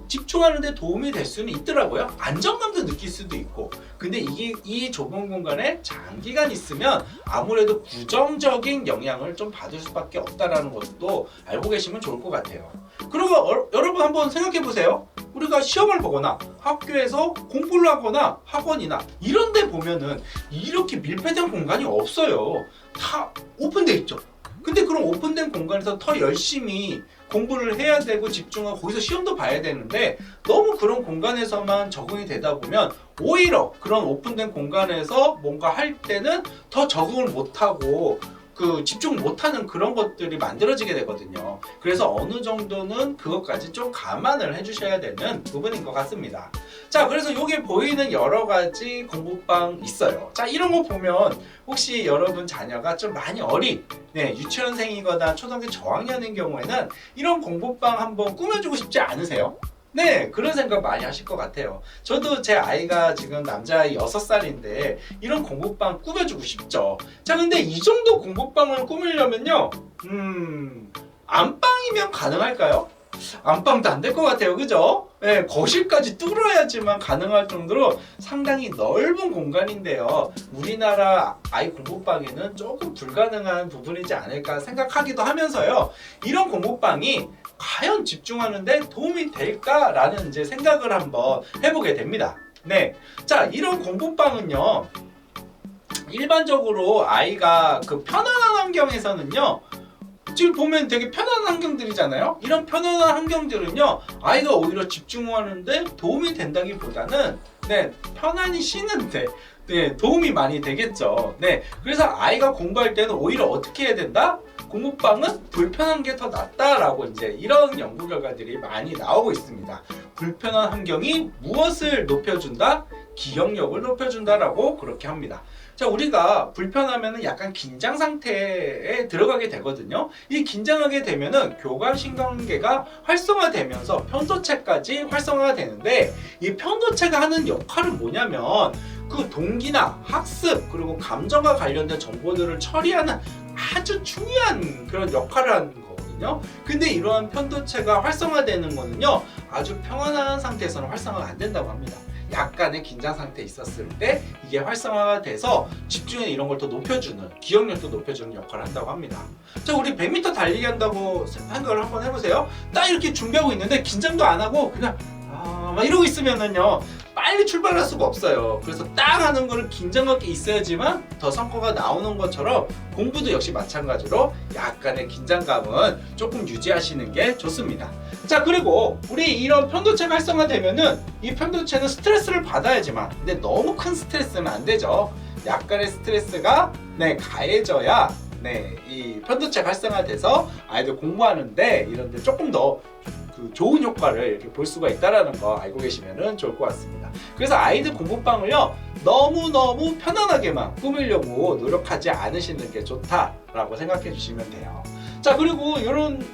[SPEAKER 1] 집중하는데 도움이 될 수는 있더라고요. 안정감도 느낄 수도 있고. 근데 이 좁은 공간에 장기간 있으면 아무래도 부정적인 영향을 좀 받을 수밖에 없다는 것도 알고 계시면 좋을 것 같아요. 그리고 여러분 한번 생각해 보세요. 우리가 시험을 보거나 학교에서 공부를 하거나 학원이나 이런 데 보면은 이렇게 밀폐된 공간이 없어요. 다 오픈돼 있죠. 근데 그런 오픈된 공간에서 더 열심히 공부를 해야 되고 집중하고 거기서 시험도 봐야 되는데 너무 그런 공간에서만 적응이 되다 보면 오히려 그런 오픈된 공간에서 뭔가 할 때는 더 적응을 못하고 집중 못하는 그런 것들이 만들어지게 되거든요. 그래서 어느 정도는 그것까지 좀 감안을 해주셔야 되는 부분인 것 같습니다. 자, 그래서 여기 보이는 여러 가지 공부방 있어요. 자, 이런 거 보면 혹시 여러분 자녀가 좀 많이 어린 유치원생이거나 초등학교 저학년인 경우에는 이런 공부방 한번 꾸며주고 싶지 않으세요? 네, 그런 생각 많이 하실 것 같아요. 저도 제 아이가 지금 남자아이 6살인데 이런 공부방 꾸며주고 싶죠. 자, 근데 이 정도 공부방을 꾸미려면요, 안방이면 가능할까요? 안방도 안 될 것 같아요. 그죠? 네, 거실까지 뚫어야지만 가능할 정도로 상당히 넓은 공간인데요. 우리나라 아이 공부방에는 조금 불가능한 부분이지 않을까 생각하기도 하면서요. 이런 공부방이 과연 집중하는데 도움이 될까라는 이제 생각을 한번 해보게 됩니다. 네, 자, 이런 공부방은요, 일반적으로 아이가 편안한 환경에서는요, 지금 보면 되게 편안한 환경들이잖아요. 이런 편안한 환경들은요, 아이가 오히려 집중하는데 도움이 된다기보다는 편안히 쉬는데 도움이 많이 되겠죠. 그래서 아이가 공부할 때는 오히려 어떻게 해야 된다? 공부방은 불편한 게 더 낫다라고 이제 이런 연구 결과들이 많이 나오고 있습니다. 불편한 환경이 무엇을 높여준다? 기억력을 높여준다라고 그렇게 합니다. 자, 우리가 불편하면은 약간 긴장 상태에 들어가게 되거든요. 이 긴장하게 되면은 교감신경계가 활성화되면서 편도체까지 활성화가 되는데, 이 편도체가 하는 역할은 뭐냐면 동기나 학습 그리고 감정과 관련된 정보들을 처리하는 아주 중요한 그런 역할을 하는 거거든요. 근데 이러한 편도체가 활성화되는 거는요, 아주 평안한 상태에서는 활성화가 안 된다고 합니다. 약간의 긴장 상태에 있었을 때 이게 활성화가 돼서 집중력 이런 걸 더 높여주는, 기억력도 높여주는 역할을 한다고 합니다. 자, 우리 100m 달리기 한다고 생각을 한번 해보세요. 딱 이렇게 준비하고 있는데 긴장도 안 하고 그냥 막 이러고 있으면은요, 빨리 출발할 수가 없어요. 그래서 딱 하는 거를 긴장감게 있어야지만 더 성과가 나오는 것처럼 공부도 역시 마찬가지로 약간의 긴장감은 조금 유지하시는 게 좋습니다. 자, 그리고 우리 이런 편도체가 활성화되면은 이 편도체는 스트레스를 받아야지만, 근데 너무 큰 스트레스는 안 되죠. 약간의 스트레스가 가해져야 이 편도체가 활성화돼서 아이들 공부하는데 이런데 조금 더 좋은 효과를 이렇게 볼 수가 있다는 거 알고 계시면 좋을 것 같습니다. 그래서 아이들 공부방을요, 너무너무 편안하게만 꾸미려고 노력하지 않으시는 게 좋다라고 생각해 주시면 돼요. 자, 그리고 이런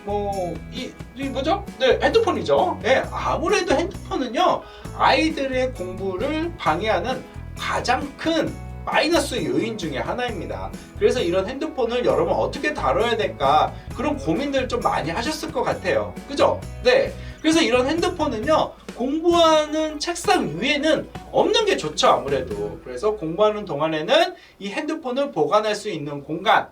[SPEAKER 1] 이 뭐죠? 핸드폰이죠. 아무래도 핸드폰은요, 아이들의 공부를 방해하는 가장 큰 마이너스 요인 중에 하나입니다. 그래서 이런 핸드폰을 여러분 어떻게 다뤄야 될까, 그런 고민들 좀 많이 하셨을 것 같아요. 그죠? 그래서 이런 핸드폰은요, 공부하는 책상 위에는 없는 게 좋죠, 아무래도. 그래서 공부하는 동안에는 이 핸드폰을 보관할 수 있는 공간,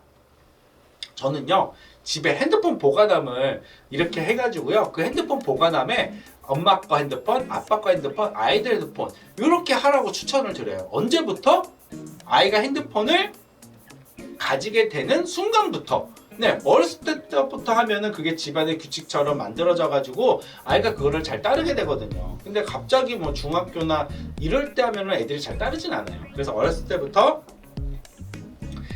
[SPEAKER 1] 저는요, 집에 핸드폰 보관함을 이렇게 해가지고요, 그 핸드폰 보관함에 엄마 거 핸드폰, 아빠 거 핸드폰, 아이들 핸드폰 이렇게 하라고 추천을 드려요. 언제부터? 아이가 핸드폰을 가지게 되는 순간부터. 어렸을 때부터 하면은 그게 집안의 규칙처럼 만들어져 가지고 아이가 그거를 잘 따르게 되거든요. 근데 갑자기 중학교나 이럴 때 하면은 애들이 잘 따르진 않아요. 그래서 어렸을 때부터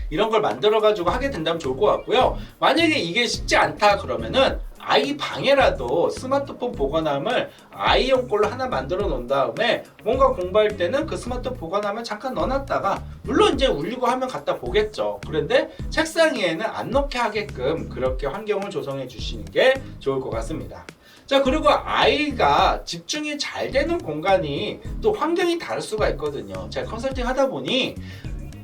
[SPEAKER 1] 이런 걸 만들어 가지고 하게 된다면 좋을 것 같고요. 만약에 이게 쉽지 않다 그러면은 아이 방에라도 스마트폰 보관함을 아이용 걸로 하나 만들어 놓은 다음에 뭔가 공부할 때는 그 스마트폰 보관함을 잠깐 넣어놨다가, 물론 이제 울리고 하면 갖다 보겠죠. 그런데 책상 위에는 안 놓게 하게끔 그렇게 환경을 조성해 주시는 게 좋을 것 같습니다. 자, 그리고 아이가 집중이 잘 되는 공간이 또 환경이 다를 수가 있거든요. 제가 컨설팅 하다 보니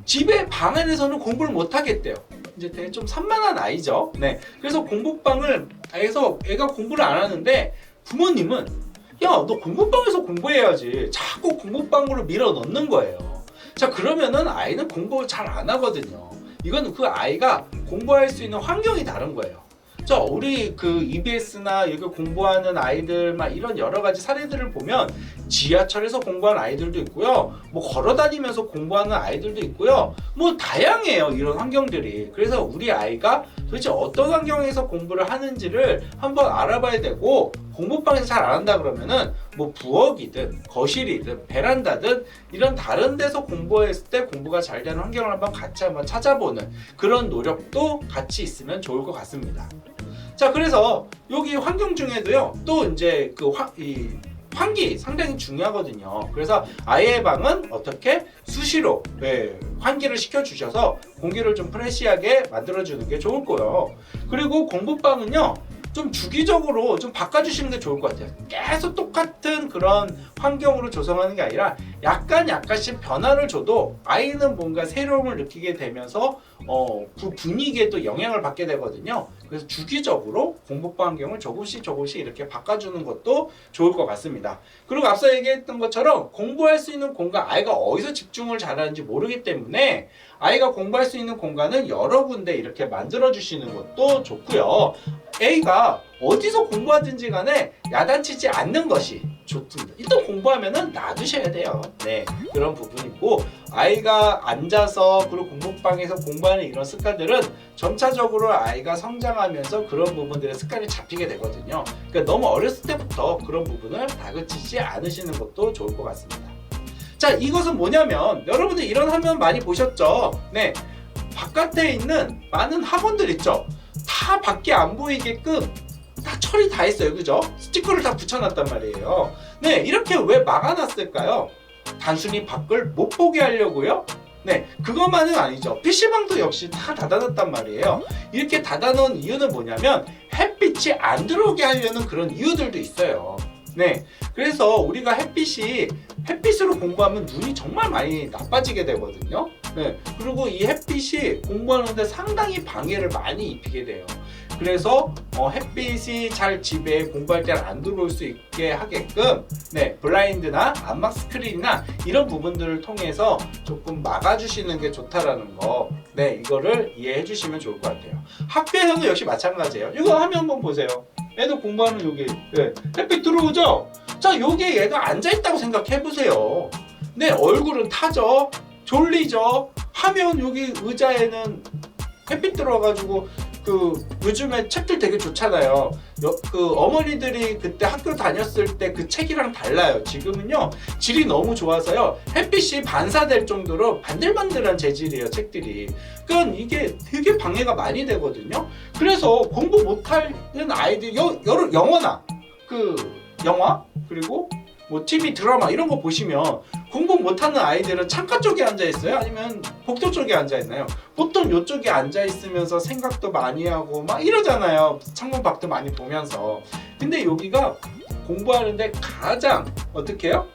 [SPEAKER 1] 집에 방 안에서는 공부를 못 하겠대요. 이제 되게 좀 산만한 아이죠. 그래서 공부방을 해서 애가 공부를 안 하는데 부모님은 야, 너 공부방에서 공부해야지, 자꾸 공부방으로 밀어 넣는 거예요. 자, 그러면은 아이는 공부 잘 안 하거든요. 이건 그 아이가 공부할 수 있는 환경이 다른 거예요. 자, 우리 EBS나 여기 공부하는 아이들 이런 여러 가지 사례들을 보면 지하철에서 공부하는 아이들도 있고요. 뭐 걸어다니면서 공부하는 아이들도 있고요. 뭐 다양해요, 이런 환경들이. 그래서 우리 아이가 도대체 어떤 환경에서 공부를 하는지를 한번 알아봐야 되고, 공부방에서 잘 안 한다 그러면은 뭐 부엌이든 거실이든 베란다든 이런 다른 데서 공부했을 때 공부가 잘 되는 환경을 같이 한번 찾아보는 그런 노력도 같이 있으면 좋을 것 같습니다. 자, 그래서 여기 환경 중에도요, 또 이제 이 환기 상당히 중요하거든요. 그래서 아이의 방은 어떻게 수시로 환기를 시켜주셔서 공기를 좀 프레시하게 만들어주는 게 좋을 거예요. 그리고 공부방은요, 좀 주기적으로 좀 바꿔주시는 게 좋을 것 같아요. 계속 똑같은 그런 환경으로 조성하는 게 아니라 약간씩 변화를 줘도 아이는 뭔가 새로움을 느끼게 되면서 그 분위기에 또 영향을 받게 되거든요. 그래서 주기적으로 공부방 환경을 조금씩 이렇게 바꿔주는 것도 좋을 것 같습니다. 그리고 앞서 얘기했던 것처럼 공부할 수 있는 공간, 아이가 어디서 집중을 잘하는지 모르기 때문에 아이가 공부할 수 있는 공간은 여러 군데 이렇게 만들어 주시는 것도 좋고요. A가 어디서 공부하든지 간에 야단치지 않는 것이 좋습니다. 일단 공부하면은 놔두셔야 돼요. 네, 그런 부분이고, 아이가 앉아서 그리고 공부방에서 공부하는 이런 습관들은 점차적으로 아이가 성장하면서 그런 부분들의 습관이 잡히게 되거든요. 그러니까 너무 어렸을 때부터 그런 부분을 다그치지 않으시는 것도 좋을 것 같습니다. 자, 이것은 뭐냐면, 여러분들 이런 화면 많이 보셨죠? 네, 바깥에 있는 많은 학원들 있죠? 다 밖에 안 보이게끔 다 처리 다 했어요, 그죠? 스티커를 다 붙여놨단 말이에요. 네, 이렇게 왜 막아놨을까요? 단순히 밖을 못 보게 하려고요? 네, 그것만은 아니죠. PC방도 역시 다 닫아놨단 말이에요. 이렇게 닫아놓은 이유는 뭐냐면 햇빛이 안 들어오게 하려는 그런 이유들도 있어요. 네, 그래서 우리가 햇빛으로 공부하면 눈이 정말 많이 나빠지게 되거든요. 네, 그리고 이 햇빛이 공부하는데 상당히 방해를 많이 입히게 돼요. 그래서 햇빛이 잘 집에 공부할 때 안 들어올 수 있게 하게끔 블라인드나 암막 스크린이나 이런 부분들을 통해서 조금 막아주시는 게 좋다라는 거, 이거를 이해해 주시면 좋을 것 같아요. 학교에서도 역시 마찬가지예요. 이거 화면 한번 보세요. 애들 공부하는 여기 햇빛 들어오죠? 자, 여기에 얘가 앉아있다고 생각해보세요. 얼굴은 타죠? 졸리죠? 하면 여기 의자에는 햇빛 들어와가지고 요즘에 책들 되게 좋잖아요. 어머니들이 그때 학교 다녔을 때 그 책이랑 달라요. 지금은요, 질이 너무 좋아서요, 햇빛이 반사될 정도로 반들반들한 재질이에요, 책들이. 그러니까 이게 되게 방해가 많이 되거든요. 그래서 공부 못하는 아이들, 영어나 영화, 그리고 뭐 TV 드라마 이런 거 보시면 공부 못하는 아이들은 창가 쪽에 앉아 있어요? 아니면 복도 쪽에 앉아 있나요? 보통 이쪽에 앉아 있으면서 생각도 많이 하고 막 이러잖아요. 창문 밖도 많이 보면서. 근데 여기가 공부하는데 가장 어떻게 해요?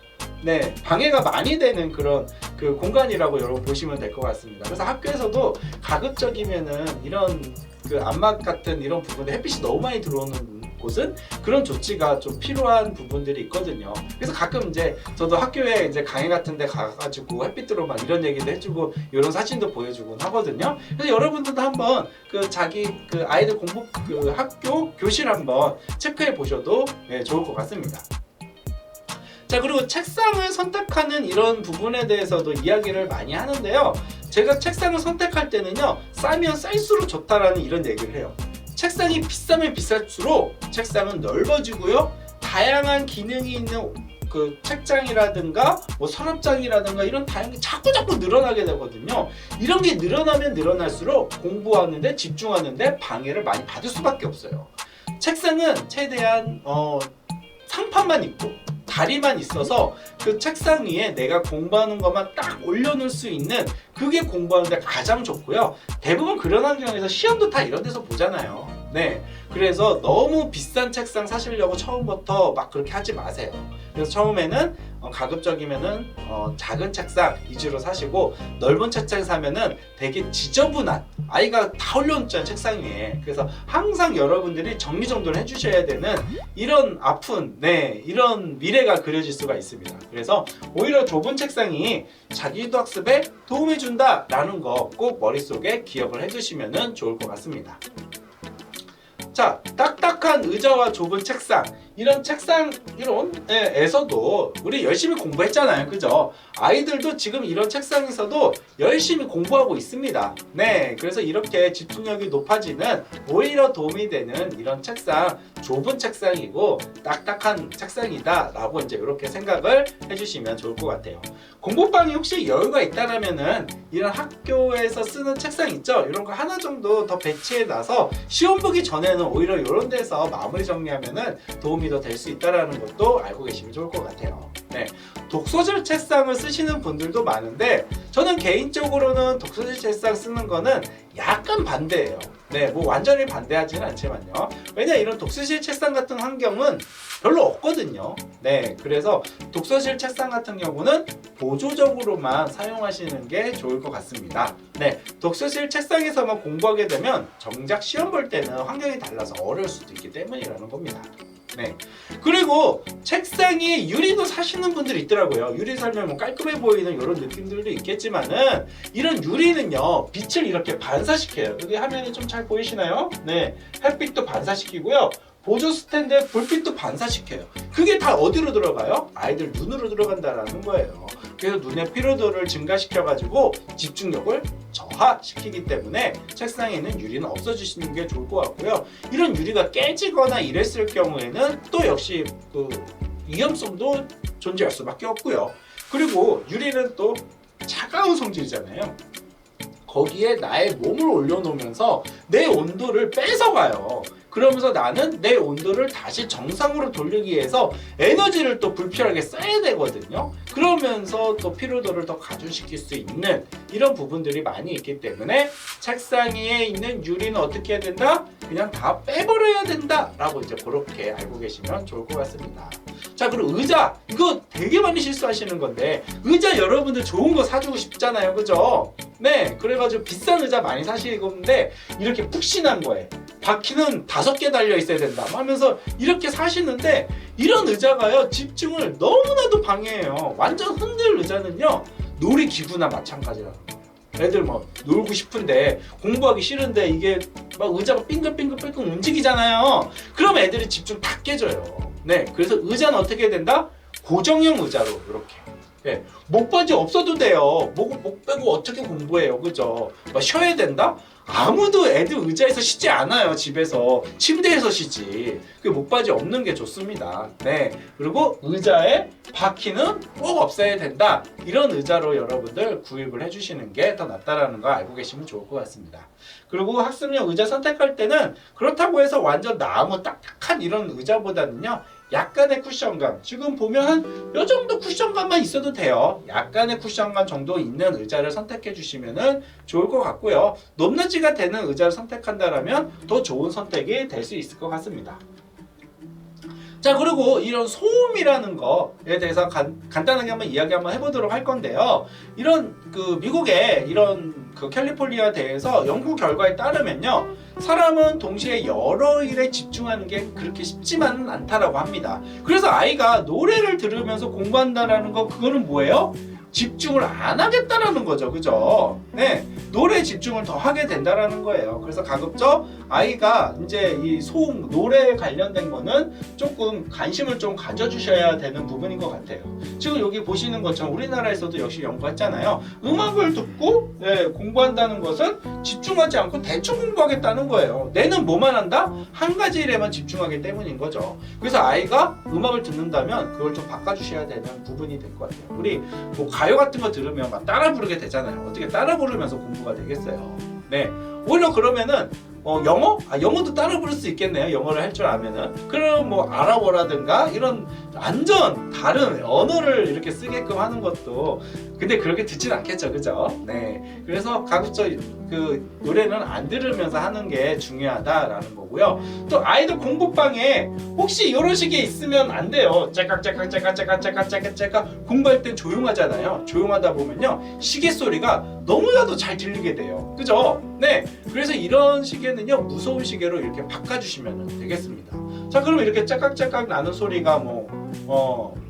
[SPEAKER 1] 방해가 많이 되는 그런 공간이라고 여러분 보시면 될 것 같습니다. 그래서 학교에서도 가급적이면은 이런 암막 같은 이런 부분에 햇빛이 너무 많이 들어오는 곳은 그런 조치가 좀 필요한 부분들이 있거든요. 그래서 가끔 이제 저도 학교에 이제 강의 같은 데 가가지고 햇빛 들어 막 이런 얘기도 해주고 이런 사진도 보여주곤 하거든요. 그래서 여러분들도 한번 자기 아이들 공부 학교 교실 한번 체크해 보셔도 좋을 것 같습니다. 자, 그리고 책상을 선택하는 이런 부분에 대해서도 이야기를 많이 하는데요. 제가 책상을 선택할 때는요, 싸면 쌀수록 좋다라는 이런 얘기를 해요. 책상이 비싸면 비쌀수록 책상은 넓어지고요, 다양한 기능이 있는 책장이라든가 뭐 서랍장이라든가 이런 다양한 게 자꾸 늘어나게 되거든요. 이런 게 늘어나면 늘어날수록 공부하는데 집중하는데 방해를 많이 받을 수밖에 없어요. 책상은 최대한 상판만 있고 다리만 있어서 그 책상 위에 내가 공부하는 것만 딱 올려놓을 수 있는, 그게 공부하는데 가장 좋고요. 대부분 그런 환경에서 시험도 다 이런 데서 보잖아요. 그래서 너무 비싼 책상 사시려고 처음부터 막 그렇게 하지 마세요. 그래서 처음에는 가급적이면은 작은 책상 위주로 사시고, 넓은 책상 사면은 되게 지저분한, 아이가 다 올려놓잖아요, 책상 위에. 그래서 항상 여러분들이 정리정돈을 해주셔야 되는 이런 아픈 이런 미래가 그려질 수가 있습니다. 그래서 오히려 좁은 책상이 자기도 학습에 도움이 준다 라는 거 꼭 머릿속에 기억을 해두시면 좋을 것 같습니다. 자, 딱딱한 의자와 좁은 책상, 이런 책상 이론에서도 우리 열심히 공부했잖아요. 그죠? 아이들도 지금 이런 책상에서도 열심히 공부하고 있습니다. 네, 그래서 이렇게 집중력이 높아지는 오히려 도움이 되는 이런 책상, 좁은 책상이고 딱딱한 책상이다 라고 이제 이렇게 생각을 해주시면 좋을 것 같아요. 공부방이 혹시 여유가 있다라면은 이런 학교에서 쓰는 책상 있죠? 이런 거 하나 정도 더 배치해 놔서 시험 보기 전에는 오히려 이런 데서 마무리 정리하면은 도움이 더 될 수 있다라는 것도 알고 계시면 좋을 것 같아요. 네, 독서실 책상을 쓰시는 분들도 많은데 저는 개인적으로는 독서실 책상 쓰는 거는 약간 반대예요. 네, 뭐 완전히 반대하지는 않지만요. 왜냐, 이런 독서실 책상 같은 환경은 별로 없거든요. 네, 그래서 독서실 책상 같은 경우는 보조적으로만 사용하시는 게 좋을 것 같습니다. 네, 독서실 책상에서만 공부하게 되면 정작 시험 볼 때는 환경이 달라서 어려울 수도 있기 때문이라는 겁니다. 네, 그리고 책상에 유리도 사시는 분들이 있더라고요. 유리 살면 뭐 깔끔해 보이는 이런 느낌들도 있겠지만은 이런 유리는요, 빛을 이렇게 반사시켜요. 여기 화면이 좀 잘 보이시나요? 네, 햇빛도 반사시키고요, 보조 스탠드에 불빛도 반사시켜요. 그게 다 어디로 들어가요? 아이들 눈으로 들어간다라는 거예요. 그래서 눈의 피로도를 증가시켜가지고 집중력을 저하시키기 때문에 책상에 있는 유리는 없어지시는 게 좋을 것 같고요. 이런 유리가 깨지거나 이랬을 경우에는 또 역시 그 위험성도 존재할 수밖에 없고요. 그리고 유리는 또 차가운 성질이잖아요. 거기에 나의 몸을 올려놓으면서 내 온도를 뺏어가요. 그러면서 나는 내 온도를 다시 정상으로 돌리기 위해서 에너지를 또 불필요하게 써야 되거든요. 그러면서 또 피로도를 더 가중시킬 수 있는 이런 부분들이 많이 있기 때문에 책상 위에 있는 유리는 어떻게 해야 된다? 그냥 다 빼버려야 된다 라고 이제 그렇게 알고 계시면 좋을 것 같습니다. 자, 그리고 의자, 이거 되게 많이 실수하시는 건데, 의자 여러분들 좋은 거 사주고 싶잖아요, 그죠? 네, 그래가지고 비싼 의자 많이 사시는데 이렇게 푹신한 거에 바퀴는 5개 달려 있어야 된다 하면서 이렇게 사시는데, 이런 의자가요 집중을 너무나도 방해해요. 완전 흔들 의자는요 놀이기구나 마찬가지라는 거예요. 애들 뭐 놀고 싶은데 공부하기 싫은데 이게 막 의자가 빙글빙글 움직이잖아요. 그럼 애들이 집중 다 깨져요. 네, 그래서 의자는 어떻게 해야 된다? 고정형 의자로 이렇게. 네, 목바지 없어도 돼요. 목 빼고 어떻게 공부해요, 그죠? 막 쉬어야 된다? 아무도 애들 의자에서 쉬지 않아요. 집에서 침대에서 쉬지. 그 목바지 없는 게 좋습니다. 네, 그리고 의자에 바퀴는 꼭 없애야 된다. 이런 의자로 여러분들 구입을 해주시는 게 더 낫다라는 거 알고 계시면 좋을 것 같습니다. 그리고 학습용 의자 선택할 때는 그렇다고 해서 완전 나무 딱딱한 이런 의자보다는요, 약간의 쿠션감, 지금 보면 한 요 정도 쿠션감만 있어도 돼요. 약간의 쿠션감 정도 있는 의자를 선택해 주시면 좋을 것 같고요. 높낮이가 되는 의자를 선택한다면 더 좋은 선택이 될 수 있을 것 같습니다. 자, 그리고 이런 소음이라는 거에 대해서 간단하게 한번 이야기 한번 해보도록 할 건데요. 이런 그 미국의 이런 그 캘리포니아 대에서 연구 결과에 따르면요, 사람은 동시에 여러 일에 집중하는 게 그렇게 쉽지만은 않다라고 합니다. 그래서 아이가 노래를 들으면서 공부한다라는 거, 그거는 뭐예요? 집중을 안 하겠다라는 거죠, 그죠? 네, 노래에 집중을 더 하게 된다라는 거예요. 그래서 가급적 아이가 이제 이 소음, 노래에 관련된 거는 조금 관심을 좀 가져주셔야 되는 부분인 것 같아요. 지금 여기 보시는 것처럼 우리나라에서도 역시 연구했잖아요. 음악을 듣고 공부한다는 것은 집중하지 않고 대충 공부하겠다는 거예요. 내는 뭐만 한다? 한 가지 일에만 집중하기 때문인 거죠. 그래서 아이가 음악을 듣는다면 그걸 좀 바꿔주셔야 되는 부분이 될 것 같아요. 우리 뭐 가요 같은 거 들으면 막 따라 부르게 되잖아요. 어떻게 따라 부르면서 공부가 되겠어요? 네, 오히려 그러면은 영어? 영어도 따라 부를 수 있겠네요. 영어를 할 줄 알면은. 그럼 뭐 아랍어라든가 이런 완전 다른 언어를 이렇게 쓰게끔 하는 것도, 근데 그렇게 듣진 않겠죠, 그죠? 네, 그래서 가급적 그 노래는 안 들으면서 하는 게 중요하다라는 거고요. 또 아이들 공부방에 혹시 이런 식의 있으면 안 돼요. 째깍째깍 공부할 땐 조용하잖아요. 조용하다 보면요, 시계 소리가 너무나도 잘 들리게 돼요, 그죠? 네, 그래서 이런 시계는요 무서운 시계로 이렇게 바꿔주시면 되겠습니다. 자, 그럼 이렇게 째깍째깍 나는 소리가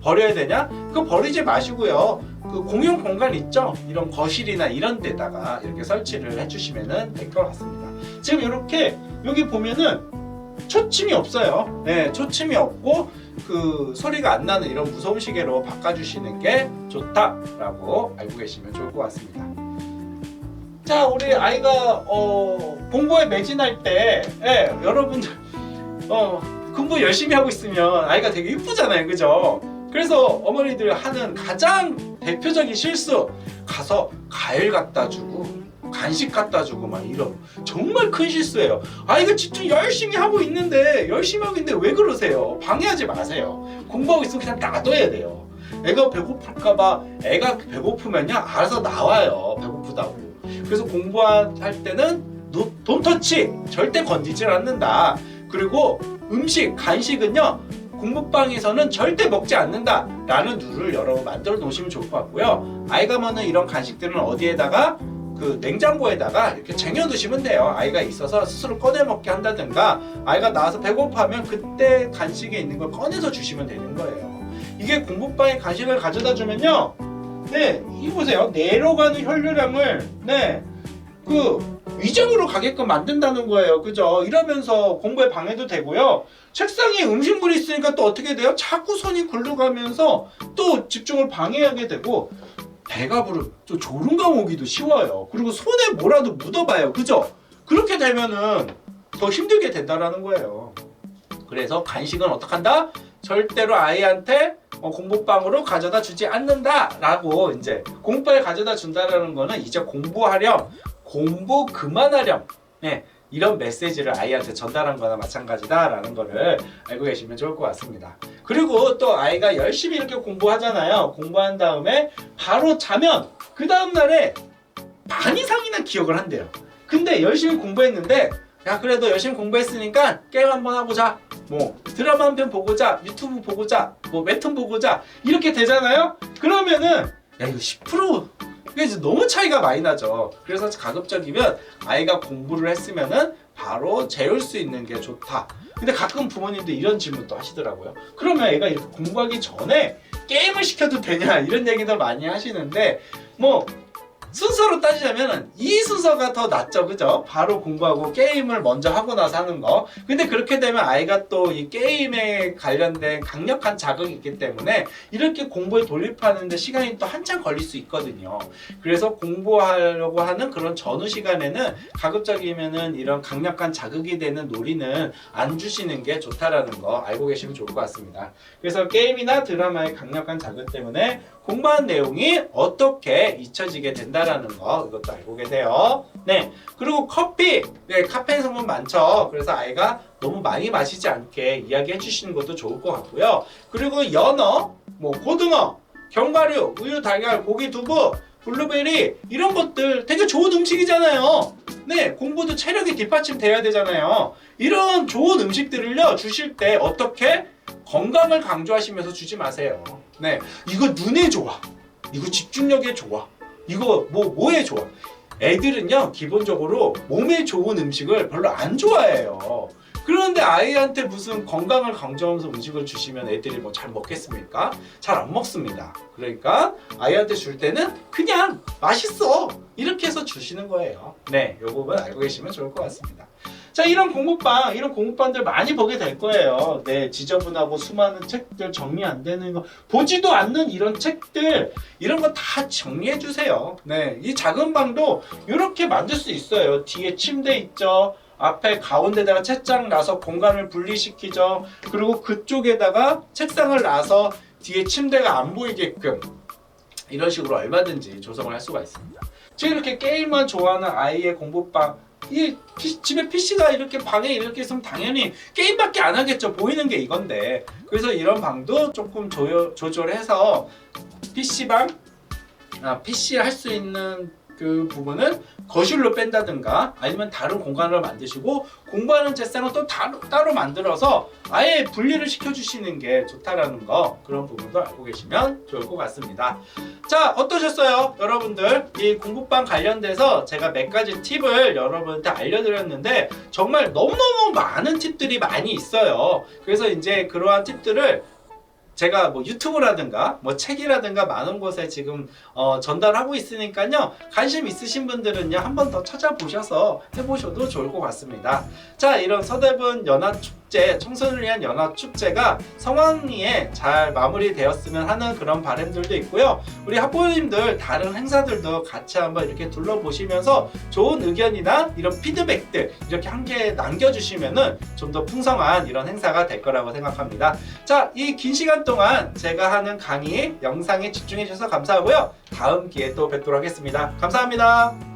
[SPEAKER 1] 버려야 되냐? 그거 버리지 마시고요, 그 공용 공간 있죠? 이런 거실이나 이런 데다가 이렇게 설치를 해주시면 될 것 같습니다. 지금 이렇게 여기 보면은 초침이 없어요. 네, 초침이 없고 그 소리가 안 나는 이런 무서운 시계로 바꿔주시는 게 좋다라고 알고 계시면 좋을 것 같습니다. 자, 우리 아이가 공부에 매진할 때 여러분들 공부 열심히 하고 있으면 아이가 되게 이쁘잖아요, 그죠? 그래서 어머니들 하는 가장 대표적인 실수, 가서 과일 갖다 주고 간식 갖다 주고 막 이런 정말 큰 실수예요. 아이가 집중 열심히 하고 있는데 왜 그러세요? 방해하지 마세요. 공부하고 있으면 그냥 놔둬야 돼요. 애가 배고플까봐, 애가 배고프면요 알아서 나와요, 배고프다고. 그래서 공부할 때는 돈 터치 절대 건지질 않는다. 그리고 음식, 간식은요 공부방에서는 절대 먹지 않는다 라는 룰을 여러분 만들어 놓으시면 좋을 것 같고요. 아이가 먹는 이런 간식들은 어디에다가 그 냉장고에다가 이렇게 쟁여 두시면 돼요. 아이가 있어서 스스로 꺼내 먹게 한다든가, 아이가 나와서 배고파하면 그때 간식에 있는 걸 꺼내서 주시면 되는 거예요. 이게 공부방에 간식을 가져다 주면요, 이거 보세요, 내려가는 혈류량을 그 위장으로 가게끔 만든다는 거예요, 그죠? 이러면서 공부에 방해도 되고요. 책상에 음식물이 있으니까 또 어떻게 돼요? 자꾸 손이 굴러가면서 또 집중을 방해하게 되고, 배가 부르, 또 졸음감 오기도 쉬워요. 그리고 손에 뭐라도 묻어봐요, 그죠? 그렇게 되면은 더 힘들게 된다라는 거예요. 그래서 간식은 어떡한다? 절대로 아이한테 공부방으로 가져다 주지 않는다라고, 이제 공부방에 가져다 준다라는 거는 이제 공부하렴, 공부 그만하렴, 이런 메시지를 아이한테 전달한 거나 마찬가지다라는 거를 알고 계시면 좋을 것 같습니다. 그리고 또 아이가 열심히 이렇게 공부하잖아요. 공부한 다음에 바로 자면 그 다음날에 반 이상이나 기억을 한대요. 근데 열심히 공부했는데, 야 그래도 열심히 공부했으니까 게임 한번 하고 자, 뭐 드라마 한 편 보고 자, 유튜브 보고 자, 뭐 웹툰 보고 자, 이렇게 되잖아요. 그러면은 야 이거 10% 이게 이제 너무 차이가 많이 나죠. 그래서 가급적이면 아이가 공부를 했으면은 바로 재울 수 있는 게 좋다. 근데 가끔 부모님도 이런 질문도 하시더라고요. 그러면 애가 이렇게 공부하기 전에 게임을 시켜도 되냐, 이런 얘기도 많이 하시는데, 뭐 순서로 따지자면 이 순서가 더 낫죠, 그죠? 바로 공부하고 게임을 먼저 하고 나서 하는 거. 근데 그렇게 되면 아이가 또 이 게임에 관련된 강력한 자극이 있기 때문에 이렇게 공부에 돌입하는데 시간이 또 한참 걸릴 수 있거든요. 그래서 공부하려고 하는 그런 전후 시간에는 가급적이면은 이런 강력한 자극이 되는 놀이는 안 주시는 게 좋다라는 거 알고 계시면 좋을 것 같습니다. 그래서 게임이나 드라마의 강력한 자극 때문에 공부한 내용이 어떻게 잊혀지게 된다라는 거, 이것도 알고 계세요. 그리고 커피, 카페인 성분 많죠. 그래서 아이가 너무 많이 마시지 않게 이야기해 주시는 것도 좋을 것 같고요. 그리고 연어, 뭐 고등어, 견과류, 우유, 달걀, 고기, 두부, 블루베리, 이런 것들 되게 좋은 음식이잖아요. 공부도 체력이 뒷받침돼야 되잖아요. 이런 좋은 음식들을요 주실 때 어떻게 건강을 강조하시면서 주지 마세요. 이거 눈에 좋아, 이거 집중력에 좋아, 이거 뭐에 좋아. 애들은요 기본적으로 몸에 좋은 음식을 별로 안 좋아해요. 그런데 아이한테 무슨 건강을 강조하면서 음식을 주시면 애들이 뭐 잘 먹겠습니까? 잘 안 먹습니다. 그러니까 아이한테 줄 때는 그냥 맛있어, 이렇게 해서 주시는 거예요. 이 부분 알고 계시면 좋을 것 같습니다. 자, 이런 공부방들 많이 보게 될 거예요. 지저분하고 수많은 책들, 정리 안 되는 거, 보지도 않는 이런 책들, 이런 거 다 정리해 주세요. 이 작은 방도 이렇게 만들 수 있어요. 뒤에 침대 있죠. 앞에 가운데다가 책장 놔서 공간을 분리시키죠. 그리고 그쪽에다가 책상을 놔서 뒤에 침대가 안 보이게끔, 이런 식으로 얼마든지 조성을 할 수가 있습니다. 지금 이렇게 게임만 좋아하는 아이의 공부방, 집에 PC가 이렇게 방에 이렇게 있으면 당연히 게임밖에 안 하겠죠. 보이는 게 이건데. 그래서 이런 방도 조금 조절해서 PC방, PC 할 수 있는 그 부분은 거실로 뺀다든가, 아니면 다른 공간을 만드시고 공부하는 책상은 또 따로 만들어서 아예 분리를 시켜주시는 게 좋다라는 거, 그런 부분도 알고 계시면 좋을 것 같습니다. 자, 어떠셨어요? 여러분들 이 공부방 관련돼서 제가 몇 가지 팁을 여러분한테 알려드렸는데 정말 너무너무 많은 팁들이 많이 있어요. 그래서 이제 그러한 팁들을 제가 뭐 유튜브라든가 뭐 책이라든가 많은 곳에 지금 전달하고 있으니까요. 관심 있으신 분들은요 한번 더 찾아보셔서 해보셔도 좋을 것 같습니다. 자, 이런 서대문 연합축제, 청소년을 위한 연합축제가 성황리에 잘 마무리되었으면 하는 그런 바람들도 있고요. 우리 학부모님들 다른 행사들도 같이 한번 이렇게 둘러보시면서 좋은 의견이나 이런 피드백들 이렇게 함께 남겨주시면은 좀 더 풍성한 이런 행사가 될 거라고 생각합니다. 자, 이 긴 시간 동안 제가 하는 강의 영상에 집중해 주셔서 감사하고요. 다음 기회에 또 뵙도록 하겠습니다. 감사합니다.